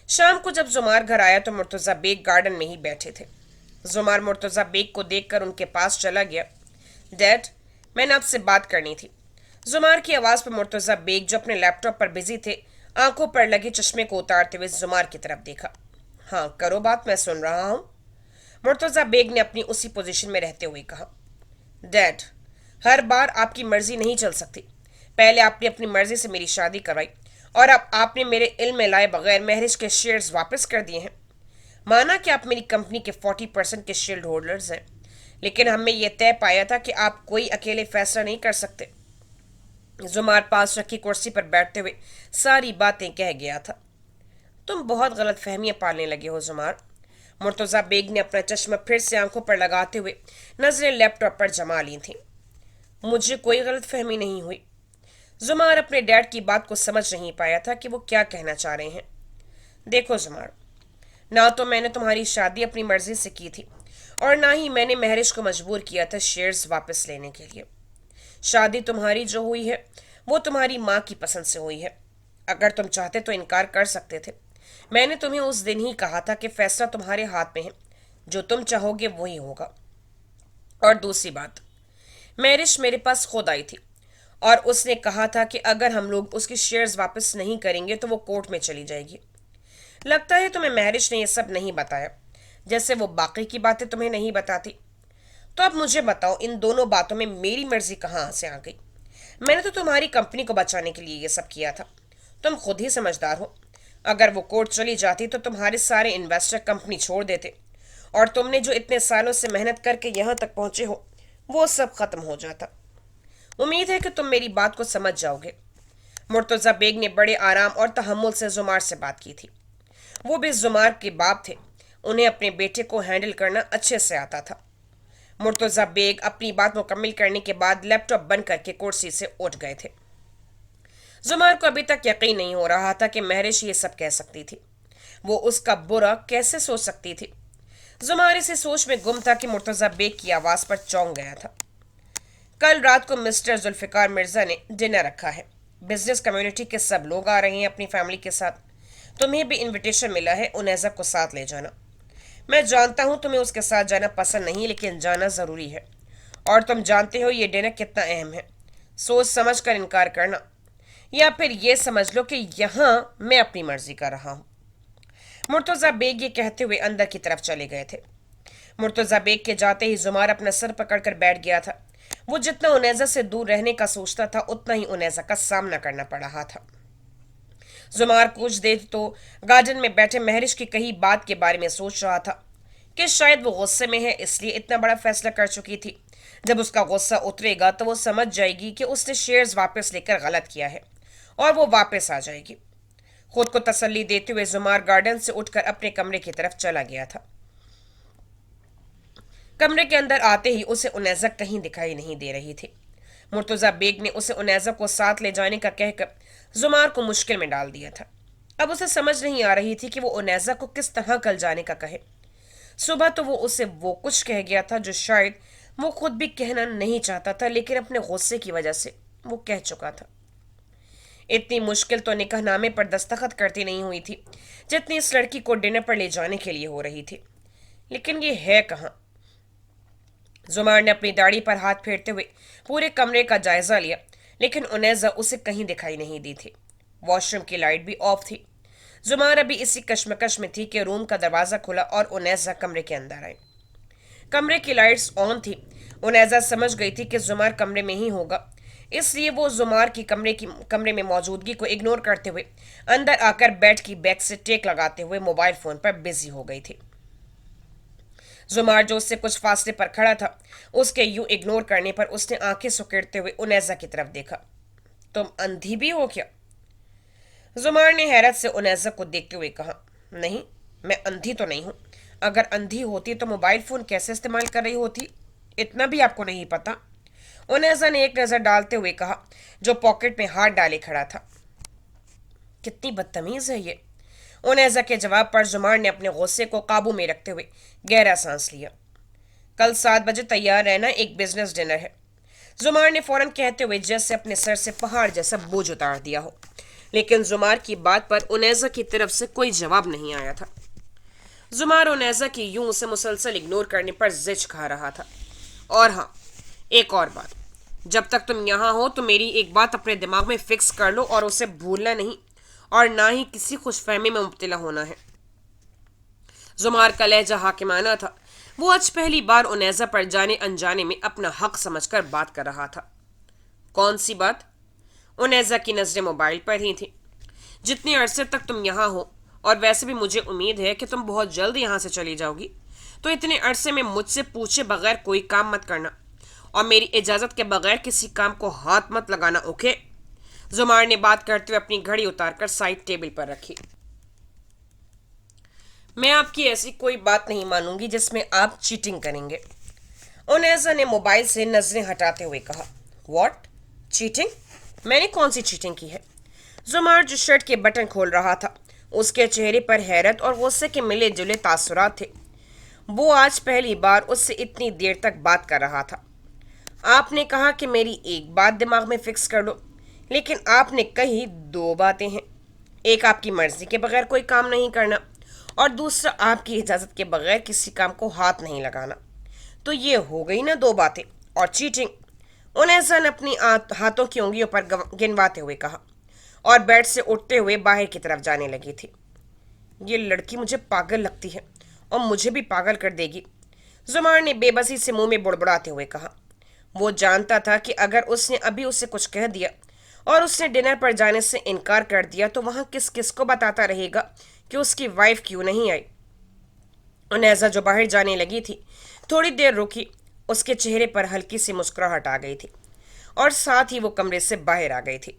शाम को जब जुमार घर आया तो मुर्तजा बेग गार्डन में ही बैठे थे। जुमार मुर्तजा बेग को देखकर उनके पास चला गया। डैड, मैंने आपसे बात करनी थी। जुमार की आवाज पर मुर्तजा बेग, जो अपने लैपटॉप पर बिजी थे, आंखों पर लगे चश्मे को उतारते हुए जुमार की तरफ देखा। हाँ करो बात, मैं सुन रहा हूं, मुर्तजा बेग ने अपनी उसी पोजीशन में रहते हुए कहा। डैड, हर बार आपकी मर्जी नहीं चल सकती। पहले आपने अपनी मर्जी से मेरी शादी करवाई और अब आपने मेरे इल्म में लाए बगैर महरिज के शेयर्स वापस कर दिए हैं। माना कि आप मेरी कंपनी के 40% के शेयर होल्डर्स हैं, लेकिन हमने ये तय पाया था कि आप कोई अकेले फैसला नहीं कर सकते। जुमार पास रखी कुर्सी पर बैठते हुए सारी बातें कह गया था। तुम बहुत गलत फहमियां पालने लगे हो जुमार। मुर्तजा बेग ने अपना चश्मा फिर से आंखों पर लगाते हुए नजरें लैपटॉप पर जमा ली थी। मुझे कोई गलत फहमी नहीं हुई। जुमार अपने डैड की बात को समझ नहीं पाया था कि वो क्या कहना चाह रहे हैं। देखो जुमार, ना तो मैंने तुम्हारी शादी अपनी मर्जी से की थी और ना ही मैंने महरिज को मजबूर किया था शेयर्स वापस लेने के लिए। शादी तुम्हारी जो हुई है वो तुम्हारी माँ की पसंद से हुई है। अगर तुम चाहते तो इनकार कर सकते थे। मैंने तुम्हें उस दिन ही कहा था कि फैसला तुम्हारे हाथ में है, जो तुम चाहोगे वही होगा। और दूसरी बात, मैरिश मेरे पास खुद आई थी और उसने कहा था कि अगर हम लोग उसके शेयर्स वापस नहीं करेंगे तो वो कोर्ट में चली जाएगी। लगता है तुम्हें मैरिश ने ये सब नहीं बताया, जैसे वो बाकी की बातें तुम्हें नहीं बताती। तो अब मुझे बताओ, इन दोनों बातों में मेरी मर्जी कहाँ से आ गई? मैंने तो तुम्हारी कंपनी को बचाने के लिए ये सब किया था। तुम खुद ही समझदार हो। अगर वो कोर्ट चली जाती तो तुम्हारे सारे इन्वेस्टर कंपनी छोड़ देते और तुमने जो इतने सालों से मेहनत करके यहाँ तक पहुंचे हो वो सब खत्म हो जाता। उम्मीद है कि तुम मेरी बात को समझ जाओगे। मुर्तजा बेग ने बड़े आराम और तहम्मुल से जुमार से बात की थी। वो भी जुमार के बाप थे, उन्हें अपने बेटे को हैंडल करना अच्छे से आता था। मुर्तजा बेग अपनी बात मुकम्मल करने के बाद लैपटॉप बंद करके कुर्सी से उठ गए थे। जुमार को अभी तक यकीन नहीं हो रहा था कि महरिश ये सब कह सकती थी। वो उसका बुरा कैसे सोच सकती थी? जुमार इसी सोच में गुम था कि मुर्तजा बेग की आवाज पर चौंक गया था। कल रात को मिस्टर जुल्फिकार मिर्जा ने डिनर रखा है। बिजनेस कम्युनिटी के सब लोग आ रहे हैं अपनी फैमिली के साथ। तुम्हें भी इनविटेशन मिला है, उनैजा को साथ ले जाना। मैं जानता हूँ तुम्हें उसके साथ जाना पसंद नहीं, लेकिन जाना ज़रूरी है। और तुम जानते हो ये डिनर कितना अहम है। सोच समझ कर इनकार करना, या फिर ये समझ लो कि यहाँ मैं अपनी मर्जी कर रहा हूँ। मुर्तजा बेग ये कहते हुए अंदर की तरफ चले गए थे। मुर्तजा बेग के जाते ही जुमार अपना सर पकड़कर बैठ गया था। وہ جتنا انیزہ سے دور رہنے کا سوچتا تھا اتنا ہی انیزہ کا سامنا کرنا پڑ رہا تھا۔ زمار کچھ دیر تو گارڈن میں بیٹھے مہرش کی کہی بات کے بارے میں سوچ رہا تھا کہ شاید وہ غصے میں ہے اس لیے اتنا بڑا فیصلہ کر چکی تھی۔ جب اس کا غصہ اترے گا تو وہ سمجھ جائے گی کہ اس نے شیئرز واپس لے کر غلط کیا ہے اور وہ واپس آ جائے گی۔ خود کو تسلی دیتے ہوئے زمار گارڈن سے اٹھ کر اپنے کمرے کی طرف چلا گیا تھا۔ کمرے کے اندر آتے ہی اسے انیزہ کہیں دکھائی نہیں دے رہی تھی۔ مرتضی بیگ نے اسے انیزہ کو ساتھ لے جانے کا کہہ کر زمار کو مشکل میں ڈال دیا تھا۔ اب اسے سمجھ نہیں آ رہی تھی کہ وہ انیزہ کو کس طرح کل جانے کا کہے۔ صبح تو وہ اسے وہ کچھ کہہ گیا تھا جو شاید وہ خود بھی کہنا نہیں چاہتا تھا، لیکن اپنے غصے کی وجہ سے وہ کہہ چکا تھا۔ اتنی مشکل تو نکاح نامے پر دستخط کرتی نہیں ہوئی تھی جتنی اس لڑکی کو ڈنر پر لے جانے کے لیے ہو رہی تھی، لیکن یہ ہے کہاں؟ زمار نے اپنی داڑھی پر ہاتھ پھیرتے ہوئے پورے کمرے کا جائزہ لیا، لیکن انیزہ اسے کہیں دکھائی نہیں دی تھی۔ واش روم کی لائٹ بھی آف تھی۔ زمار ابھی اسی کشمکش میں تھی کہ روم کا دروازہ کھلا اور انیزہ کمرے کے اندر آئے۔ کمرے کی لائٹس آن تھی۔ انیزہ سمجھ گئی تھی کہ زمار کمرے میں ہی ہوگا، اس لیے وہ زمار کی کمرے میں موجودگی کو اگنور کرتے ہوئے اندر آ کر بیڈ کی بیک سے ٹیک لگاتے ہوئے موبائل فون پر بزی ہو گئی تھی۔ زمار جو اس سے کچھ فاصلے پر کھڑا تھا، اس کے یوں اگنور کرنے پر اس نے آنکھیں سکیڑتے ہوئے انیزہ کی طرف دیکھا۔ تم اندھی بھی ہو کیا؟ زمار نے حیرت سے انیزہ کو دیکھتے ہوئے کہا، نہیں، میں اندھی تو نہیں ہوں۔ اگر اندھی ہوتی تو موبائل فون کیسے استعمال کر رہی ہوتی؟ اتنا بھی آپ کو نہیں پتا؟ انیزہ نے ایک نظر ڈالتے ہوئے کہا، جو پاکٹ میں ہاتھ ڈالے کھڑا تھا۔ کتنی بدتمیز ہے یہ! انیزہ کے جواب پر زمار نے اپنے غصے کو قابو میں رکھتے ہوئے گہرا سانس لیا۔ کل 7 بجے تیار رہنا، ایک بزنس ڈنر ہے، زمار نے فوراً کہتے ہوئے جیسے اپنے سر سے پہاڑ جیسا بوجھ اتار دیا ہو، لیکن زمار کی بات پر انیزہ کی طرف سے کوئی جواب نہیں آیا تھا۔ زمار انیزہ کی یوں اسے مسلسل اگنور کرنے پر زچ کھا رہا تھا۔ اور ہاں، ایک اور بات، جب تک تم یہاں ہو تو میری ایک بات اپنے دماغ میں فکس کر لو اور اسے بھولنا نہیں اور نہ ہی کسی خوش فہمی میں مبتلا ہونا ہے۔ زمار کا لہجہ حاکمانہ تھا۔ وہ آج پہلی بار انیزہ پر جانے انجانے میں اپنا حق سمجھ کر بات کر رہا تھا۔ کون سی بات؟ انیزہ کی نظریں موبائل پر ہی تھیں۔ جتنے عرصے تک تم یہاں ہو، اور ویسے بھی مجھے امید ہے کہ تم بہت جلد یہاں سے چلی جاؤ گی، تو اتنے عرصے میں مجھ سے پوچھے بغیر کوئی کام مت کرنا اور میری اجازت کے بغیر کسی کام کو ہاتھ مت لگانا، اوکے؟ زمار نے بات کرتے ہوئے اپنی گھڑی اتار کر سائڈ ٹیبل پر رکھی۔ میں آپ کی ایسی کوئی بات نہیں مانوں گی جس میں آپ چیٹنگ کریں گے، انیزہ نے موبائل سے نظریں ہٹاتے ہوئے کہا۔ واٹ؟ چیٹنگ؟ میں نے کون سی چیٹنگ کی ہے؟ زمار جو شرٹ کے بٹن کھول رہا تھا، اس کے چہرے پر حیرت اور غصے کے ملے جلے تاثرات تھے۔ وہ آج پہلی بار اس سے اتنی دیر تک بات کر رہا تھا۔ آپ نے کہا کہ میری ایک بات دماغ میں فکس کر لو، لیکن آپ نے کہی 2 باتیں ہیں۔ ایک آپ کی مرضی کے بغیر کوئی کام نہیں کرنا، اور دوسرا آپ کی اجازت کے بغیر کسی کام کو ہاتھ نہیں لگانا۔ تو یہ ہو گئی نا 2 باتیں، اور چیٹنگ، انیزہ نے اپنی ہاتھوں کی انگلیوں پر گنواتے ہوئے کہا، اور بیڈ سے اٹھتے ہوئے باہر کی طرف جانے لگی تھی۔ یہ لڑکی مجھے پاگل لگتی ہے اور مجھے بھی پاگل کر دے گی، زمار نے بے بسی سے منہ میں بڑبڑاتے ہوئے کہا۔ وہ جانتا تھا کہ اگر اس نے ابھی اسے کچھ کہہ دیا اور اس نے ڈنر پر جانے سے انکار کر دیا تو وہاں کس کس کو بتاتا رہے گا کہ اس کی وائف کیوں نہیں آئی۔ انیزہ جو باہر جانے لگی تھی تھوڑی دیر رکی، اس کے چہرے پر ہلکی سی مسکراہٹ آ گئی تھی اور ساتھ ہی وہ کمرے سے باہر آ گئی تھی۔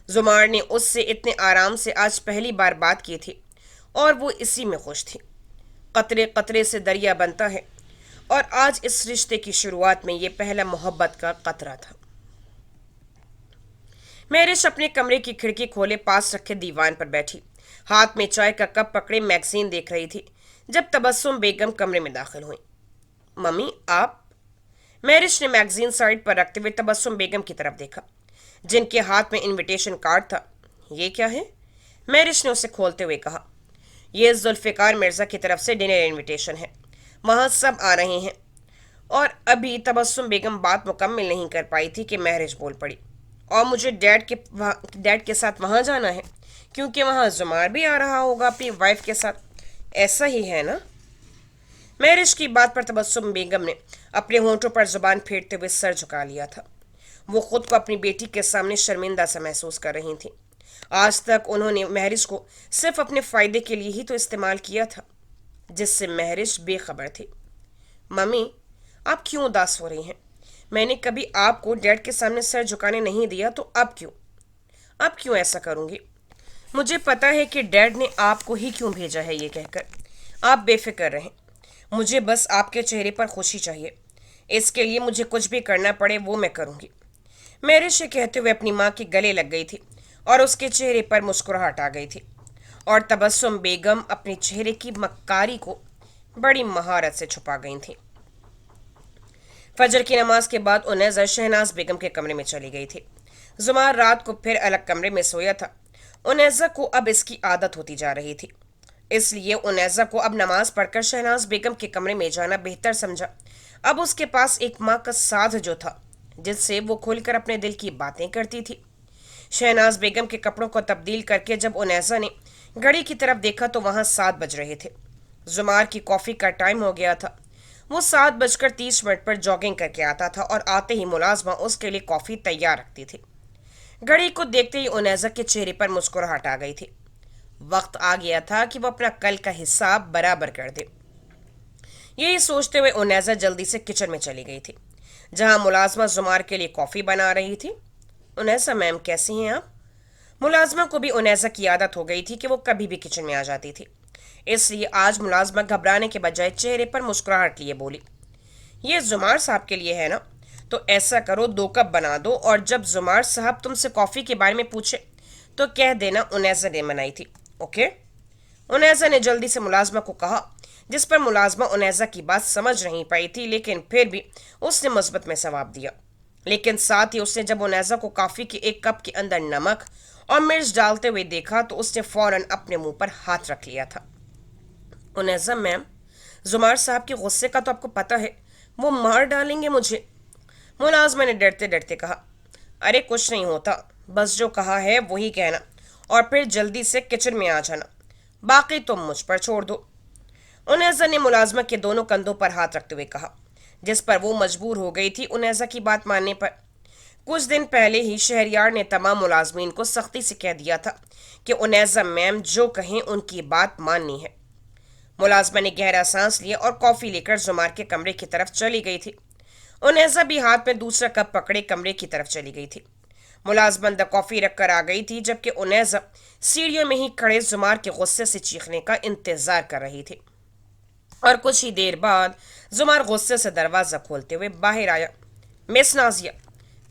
زمار نے اس سے اتنے آرام سے آج پہلی بار بات کی تھی اور وہ اسی میں خوش تھی۔ قطرے قطرے سے دریا بنتا ہے، اور آج اس رشتے کی شروعات میں یہ پہلا محبت کا قطرہ تھا۔ مہرش اپنے کمرے کی کھڑکی کھولے پاس رکھے دیوان پر بیٹھی ہاتھ میں چائے کا کپ پکڑے میگزین دیکھ رہی تھی جب تبسم بیگم کمرے میں داخل ہوئیں۔ ممی، آپ؟ مہرش نے میگزین سائڈ پر رکھتے ہوئے تبسم بیگم کی طرف دیکھا جن کے ہاتھ میں انویٹیشن کارڈ تھا۔ یہ کیا ہے؟ مہرش نے اسے کھولتے ہوئے کہا۔ یہ ذوالفقار مرزا کی طرف سے ڈنر انویٹیشن ہے، وہاں سب آ رہے ہیں۔ اور ابھی تبسم بیگم بات مکمل نہیں کر پائی تھی کہ مہرش بول پڑی، اور مجھے ڈیڈ کے ساتھ وہاں جانا ہے کیونکہ وہاں زمار بھی آ رہا ہوگا اپنی وائف کے ساتھ، ایسا ہی ہے نا؟ महरिश की बात पर तबस्सुम बेगम ने अपने होंठों पर जुबान फेरते हुए सर झुका लिया था। वो खुद को अपनी बेटी के सामने शर्मिंदा सा महसूस कर रही थी। आज तक उन्होंने महरिश को सिर्फ अपने फायदे के लिए ही तो इस्तेमाल किया था, जिससे महरिश बेखबर थी। मम्मी, आप क्यों उदास हो रही हैं? मैंने कभी आपको डैड के सामने सर झुकाने नहीं दिया, तो अब क्यों ऐसा करूंगी? मुझे पता है कि डैड ने आपको ही क्यों भेजा है, ये कहकर। आप बेफिक्र रहें। मुझे बस आपके चेहरे पर खुशी चाहिए। इसके लिए मुझे कुछ भी करना पड़े वो मैं करूंगी। महरिश ये कहते हुए अपनी माँ के गले लग गई थी और उसके चेहरे पर मुस्कुराहट आ गई थी, और तबस्सुम बेगम अपने चेहरे की मक्कारी को बड़ी महारत से छुपा गई थी। फजर की नमाज के बाद उनैज़ा शहनाज बेगम के कमरे में चली गई थी। जुमार रात को फिर अलग कमरे में सोया था। उनैज़ा को अब इसकी आदत होती जा रही थी, इसलिए उनैज़ा को अब नमाज पढ़कर शहनाज बेगम के कमरे में जाना बेहतर समझा। अब उसके पास एक माँ का साथ जो था, जिससे वो खुलकर अपने दिल की बातें करती थी। शहनाज बेगम के कपड़ों को तब्दील करके जब उनैज़ा ने घड़ी की तरफ देखा तो वहां 7 बज रहे थे। जुमार की कॉफ़ी का टाइम हो गया था। वो 7:30 पर जॉगिंग करके आता था और आते ही मुलाजमा उसके लिए कॉफ़ी तैयार रखती थी। घड़ी को देखते ही उनैज़ा के चेहरे पर मुस्कुराहट आ गई थी। वक्त आ गया था कि वो अपना कल का हिसाब बराबर कर दे। यही सोचते हुए उनैज़ा जल्दी से किचन में चली गई थी, जहां मुलाजमा जुमार के लिए कॉफ़ी बना रही थी। उनैज़ा मैम, कैसी हैं आप? मुलाजमा को भी उनैज़ा की आदत हो गई थी कि वो कभी भी किचन में आ जाती थी, इसलिए आज मुलाजमा घबराने के बजाय चेहरे पर मुस्कुराहट लिए बोली, ये जुमार साहब के लिए है ना? तो ऐसा करो, 2 कप बना दो, और जब जुमार साहब तुमसे कॉफ़ी के बारे में पूछे तो कह देना उनैज़ा ने बनाई थी, ओके? उनैज़ा ने जल्दी से मुलाजमा को कहा, जिस पर मुलाजमा उनैज़ा की बात समझ नहीं पाई थी, लेकिन फिर भी उसने मुस्बत में जवाब दिया। लेकिन साथ ही उसने जब उनैज़ा को कॉफ़ी के 1 कप के अंदर नमक और मिर्च डालते हुए देखा तो उसने फौरन अपने मुंह पर हाथ रख लिया था। उनैज़ा मैम, जुमार साहब के गुस्से का तो आपको पता है, वो मार डालेंगे मुझे। मुलाजमा ने डरते डरते कहा, अरे कुछ नहीं होता, बस जो कहा है वही कहना और फिर जल्दी से किचन में आ जाना, बाकी तुम मुझ पर छोड़ दो। उनैज़ा ने मुलाजमा के दोनों कंधों पर हाथ रखते हुए कहा, जिस पर वो मजबूर हो गई थी उनैज़ा की बात मानने पर। कुछ दिन पहले ही शहरयार ने तमाम मुलाजमीन को सख्ती से कह दिया था कि उनैज़ा मैम जो कहें उनकी बात माननी है। मुलाजमा ने गहरा सांस लिया और कॉफ़ी लेकर जुमार के कमरे की तरफ चली गई थी। उनैज़ा भी हाथ में दूसरा कप पकड़े कमरे की तरफ चली गई थी। मुलाजमा अंदर कॉफ़ी रखकर आ गई थी, जबकि उनैज़ा सीढ़ियों में ही खड़े जुमार के गुस्से से चीखने का इंतजार कर रही थी। और कुछ ही देर बाद जुमार गुस्से से दरवाज़ा खोलते हुए बाहर आया। मिस नाजिया,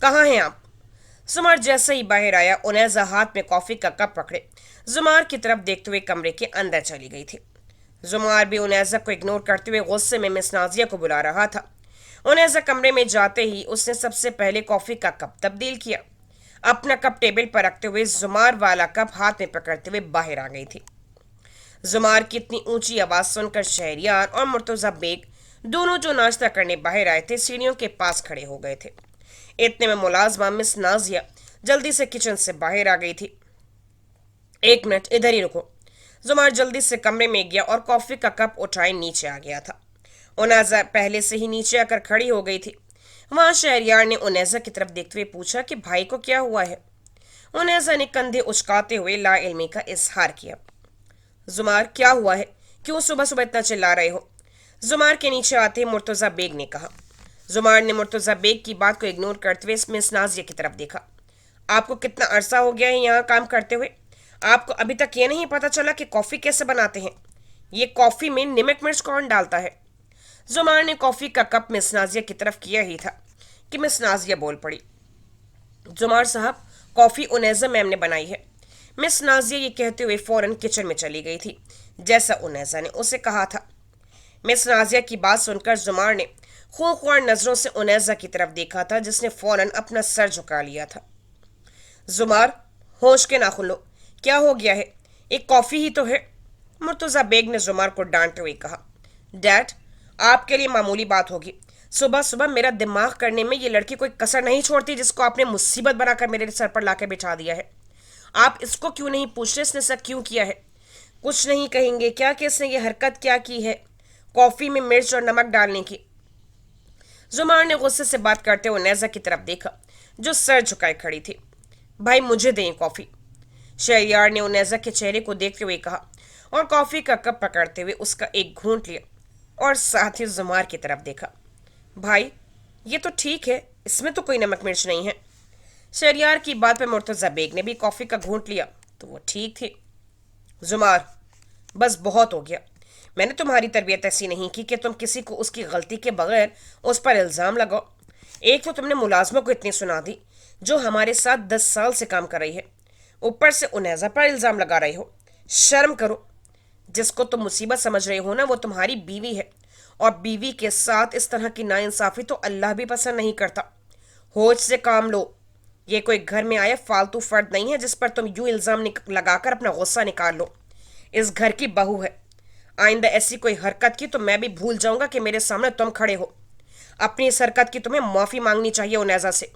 कहाँ हैं आप? जुमार जैसे ही बाहर आया, उनैज़ा हाथ में कॉफ़ी का कप पकड़े जुमार की तरफ देखते हुए कमरे के अंदर चली गई थी। जुमार भी उनैज़ा को इग्नोर करते हुए गुस्से में मिस नाजिया को बुला रहा था। उनैज़ा कमरे में जाते ही उसने सबसे पहले कॉफ़ी का कप तब्दील किया। अपना कप टेबल पर रखते हुए जुमार वाला कप हाथ में पकड़ते हुए बाहर आ गई थी। जुमार की इतनी ऊंची आवाज़ सुनकर शहरियार और मुर्तज़ा बेग दोनों जो नाश्ता करने बाहर आए थे सीढ़ियों के पास खड़े हो गए थे। इतने में मुलाजमा मिस नाजिया जल्दी से किचन से बाहर आ गई थी। 1 मिनट, इधर ही रुको। जुमार जल्दी से कमरे में गया और कॉफ़ी का कप उठाए नीचे आ गया था। उनैज़ा पहले से ही नीचे आकर खड़ी हो गई थी। वहां शहरयार ने उनैज़ा की तरफ देखते हुए पूछा कि भाई को क्या हुआ है? उनैज़ा ने कंधे उचकाते हुए ला इल्मी का इजहार किया। जुमार, क्या हुआ है? क्यों सुबह सुबह इतना चिल्ला रहे हो? जुमार के नीचे आते ही मुर्तज़ा बेग ने कहा। जुमार ने मुर्तज़ा बेग की बात को इग्नोर करते हुए मिस नाजिया की तरफ देखा। आपको कितना अरसा हो गया है यहाँ काम करते हुए? आपको अभी तक ये नहीं पता चला कि कॉफ़ी कैसे बनाते हैं? ये कॉफ़ी में नमक मिर्च कौन डालता है? जुमार ने कॉफ़ी का कप मिस नाजिया की तरफ किया ही था कि मिस नाजिया बोल पड़ी। जुमार साहब, कॉफ़ी उनैज़ा मैम ने बनाई है। मिस नाजिया ये कहते हुए फौरन किचन में चली गई थी, जैसा उनैज़ा ने उसे कहा था। मिस नाजिया की बात सुनकर जुमार ने खूंखार नज़रों से उनैज़ा की तरफ देखा था, जिसने फौरन अपना सर झुका लिया था। जुमार, होश के नाखुन लो, क्या हो गया है? एक कॉफ़ी ही तो है। मुर्तज़ा बेग ने जुमार को डांटते हुए कहा। डैड, आपके लिए मामूली बात होगी। सुबह सुबह मेरा दिमाग करने में ये लड़की कोई कसर नहीं छोड़ती, जिसको आपने मुसीबत बनाकर मेरे सर पर लाकर बिठा दिया है। आप इसको क्यों नहीं पूछते इसने ऐसा क्यों किया है? कुछ नहीं कहेंगे क्या कि इसने ये हरकत क्या की है? कॉफी में मिर्च और नमक डालने की। जुमार ने गुस्से से बात करते हुए नेजा की तरफ देखा, जो सर झुकाए खड़ी थी। भाई मुझे दें कॉफी, शहरयार ने उनेजा के चेहरे को देखते हुए कहा, और कॉफी का कप पकड़ते हुए उसका एक घूंट लिया और साथ ही जुमार की तरफ देखा। भाई ये तो ठीक है, इसमें तो कोई नमक मिर्च नहीं है। शहरयार की बात पर मुर्तजा बेग ने भी कॉफी का घूंट लिया तो वो ठीक थी। जुमार बस बहुत हो गया। मैंने तुम्हारी तरबियत ऐसी नहीं की कि तुम किसी को उसकी गलती के बगैर उस पर इल्ज़ाम लगाओ। एक तो तुमने मुलाजमा को इतनी सुना दी जो हमारे साथ 10 साल से काम कर रही है, ऊपर से उनेजा पर इल्ज़ाम लगा रहे हो। शर्म करो। जिसको तुम मुसीबत समझ रहे हो ना, वो तुम्हारी बीवी है, और बीवी के साथ इस तरह की नाइंसाफ़ी तो अल्लाह भी पसंद नहीं करता। होश से काम लो। ये कोई घर में आया फालतू फर्द नहीं है जिस पर तुम यूं इल्ज़ाम लगाकर अपना गुस्सा निकाल लो। इस घर की बहू है। आइंदा ऐसी कोई हरकत की तो मैं भी भूल जाऊंगा कि मेरे सामने तुम खड़े हो। अपनी इस हरकत की तुम्हें माफ़ी मांगनी चाहिए उनेजा से।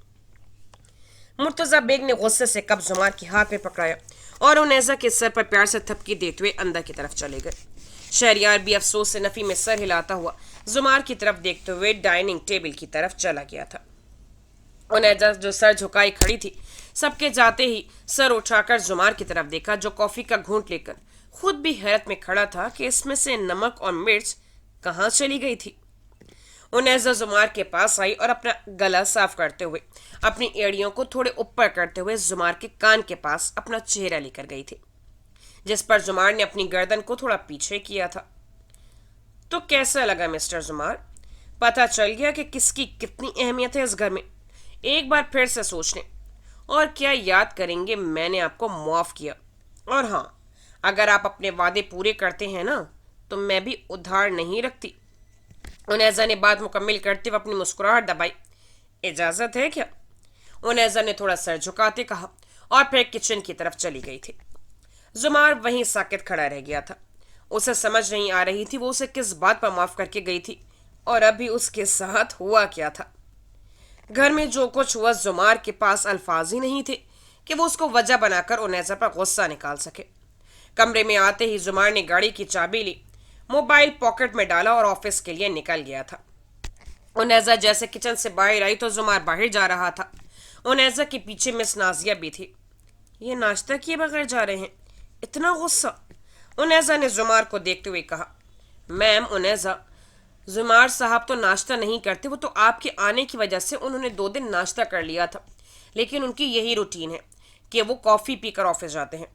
मुर्तजा बेग ने गुस्से से कप जुमार के हाथ में पकड़ाया और उनेजा के सर पर प्यार से थपकी देते हुए अंदर की तरफ चले गए। शहरयार भी अफसोस से नफी में सर हिलाता हुआ जुमार की तरफ देखते हुए डाइनिंग टेबल की तरफ चला गया था। उनेजा जो सर झुकाई खड़ी थी, सबके जाते ही सर उठाकर जुमार की तरफ देखा, जो कॉफी का घूंट लेकर खुद भी हैरत में खड़ा था कि इसमें से नमक और मिर्च कहाँ चली गई थी। उनेजा जुमार के पास आई और अपना गला साफ करते हुए अपनी एड़ियों को थोड़े ऊपर करते हुए जुमार के कान के पास अपना चेहरा लेकर गई थी, जिस पर जुमार ने अपनी गर्दन को थोड़ा पीछे किया था। तो कैसा लगा मिस्टर जुमार? पता चल गया कि किसकी कितनी अहमियत है इस घर में। एक बार फिर से सोच लें, और क्या याद करेंगे मैंने आपको माफ किया। और हाँ, अगर आप अपने वादे पूरे करते हैं ना, तो मैं भी उधार नहीं रखती। उनेजा ने बात मुकम्मल करते हुए अपनी मुस्कुराहट दबाई। इजाजत है क्या? उनेजा ने थोड़ा सर झुकाते कहा और फिर किचन की तरफ चली गई थी। जुमार वहीं साकित खड़ा रह गया था। उसे समझ नहीं आ रही थी वो उसे किस बात पर माफ करके गई थी और अभी उसके साथ हुआ क्या था। घर में जो कुछ हुआ, जुमार के पास अल्फाज ही नहीं थे कि वो उसको वजह बनाकर उनेजा पर गुस्सा निकाल सके। कमरे में आते ही जुमार ने गाड़ी की चाबी ली, मोबाइल पॉकेट में डाला और ऑफिस के लिए निकल गया था। उनेजा जैसे किचन से बाहर आई तो जुमार बाहर जा रहा था। उनेजा के पीछे मिस नाजिया भी थी। ये नाश्ता किए बगैर जा रहे हैं, इतना गुस्सा? उनेजा ने जुमार को देखते हुए कहा। मैम उनेजा, जुमार साहब तो नाश्ता नहीं करते, वो तो आपके आने की वजह से उन्होंने 2 दिन नाश्ता कर लिया था, लेकिन उनकी यही रूटीन है कि वो कॉफ़ी पीकर ऑफिस जाते हैं।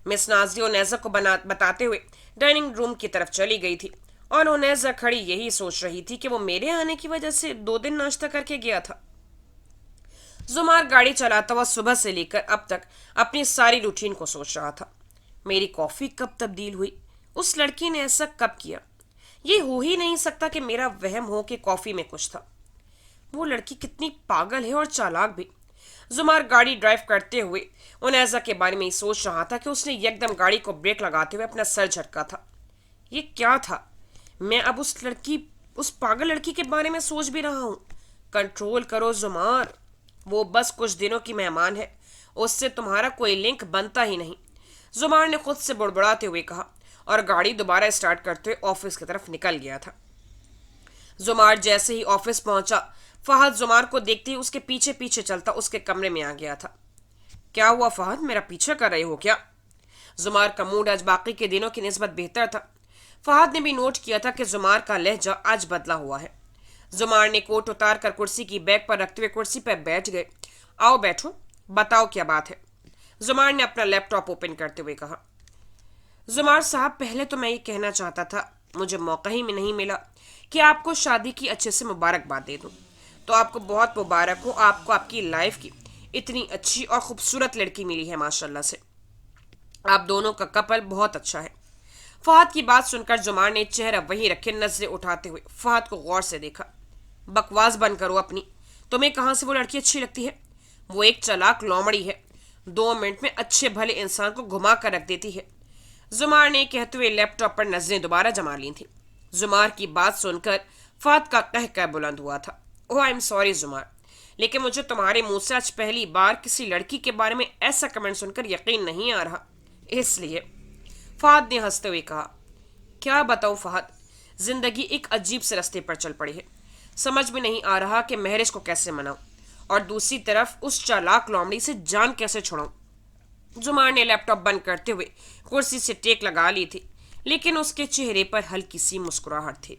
मिस नाजिया उनेजा को बताते हुए डाइनिंग रूम की तरफ चली गई थी और उनेजा खड़ी यही सोच रही थी कि वो मेरे आने की वजह से 2 दिन नाश्ता करके गया था। जुमार गाड़ी चलाता हुआ सुबह से लेकर अब तक अपनी सारी रूटीन को सोच रहा था। मेरी कॉफ़ी कब तब्दील हुई? उस लड़की ने ऐसा कब किया? ये हो ही नहीं सकता कि मेरा वहम हो कि कॉफ़ी में कुछ था। वो लड़की कितनी पागल है और चालाक भी। जुमार गाड़ी ड्राइव करते हुए उनेजा के बारे में ही सोच रहा था कि उसने एकदम गाड़ी को ब्रेक लगाते हुए अपना सर झटका था। ये क्या था? मैं अब उस पागल लड़की के बारे में सोच भी रहा हूँ। कंट्रोल करो जुमार, वो बस कुछ दिनों की मेहमान है, उससे तुम्हारा कोई लिंक बनता ही नहीं। जुमार ने खुद से बुड़बुड़ाते हुए कहा और गाड़ी दोबारा स्टार्ट करते हुए ऑफिस की तरफ निकल गया था। जुमार जैसे ही ऑफिस पहुंचा, फहद जुमार को देखते ही उसके पीछे पीछे चलता उसके कमरे में आ गया था। क्या हुआ फहद, मेरा पीछा कर रहे हो क्या? जुमार का मूड आज बाकी के दिनों की निस्बत बेहतर था। फहद ने भी नोट किया था कि जुमार का लहजा आज बदला हुआ है। जुमार ने कोट उतार कर कुर्सी की बैग पर रखते हुए कुर्सी पर बैठ गए। आओ बैठो, बताओ क्या बात है? जुमार ने अपना लैपटॉप ओपन करते हुए कहा। जुमार साहब, पहले तो मैं ये कहना चाहता था, मुझे मौका ही में नहीं मिला कि आपको शादी की अच्छे से मुबारकबाद दे दूं। तो आपको बहुत मुबारक हो, आपको आपकी लाइफ की इतनी अच्छी और खूबसूरत लड़की मिली है माशाल्लाह से। आप दोनों का कपल बहुत अच्छा है। फहद की बात सुनकर जुमार ने चेहरा वहीं रखे नजरें उठाते हुए फहद को गौर से देखा। बकवास बंद करो अपनी। तुम्हें कहाँ से वो लड़की अच्छी लगती है? वो एक चालाक लोमड़ी है, 2 मिनट में अच्छे भले इंसान को घुमा कर रख देती है। जुमार ने कहते हुए लैपटॉप पर नजरें दोबारा जमा ली थी। जुमार की बात सुनकर फहद का कह बुलंद हुआ था। ओह आई एम सॉरी जुमार, लेकिन मुझे तुम्हारे मुंह से आज पहली बार किसी लड़की के बारे में ऐसा कमेंट सुनकर यकीन नहीं आ रहा, इसलिए। फहद ने हंसते हुए कहा। क्या बताऊं फहद, زندگی ایک عجیب سے رستے پر چل پڑی ہے. سمجھ میں نہیں آ رہا کہ مہرش کو کیسے مناؤں اور دوسری طرف اس چالاک لومڑی سے جان کیسے چھڑاؤں. زمار نے لیپ ٹاپ بند کرتے ہوئے کرسی سے ٹیک لگا لی تھی، لیکن اس کے چہرے پر ہلکی سی مسکراہٹ تھی.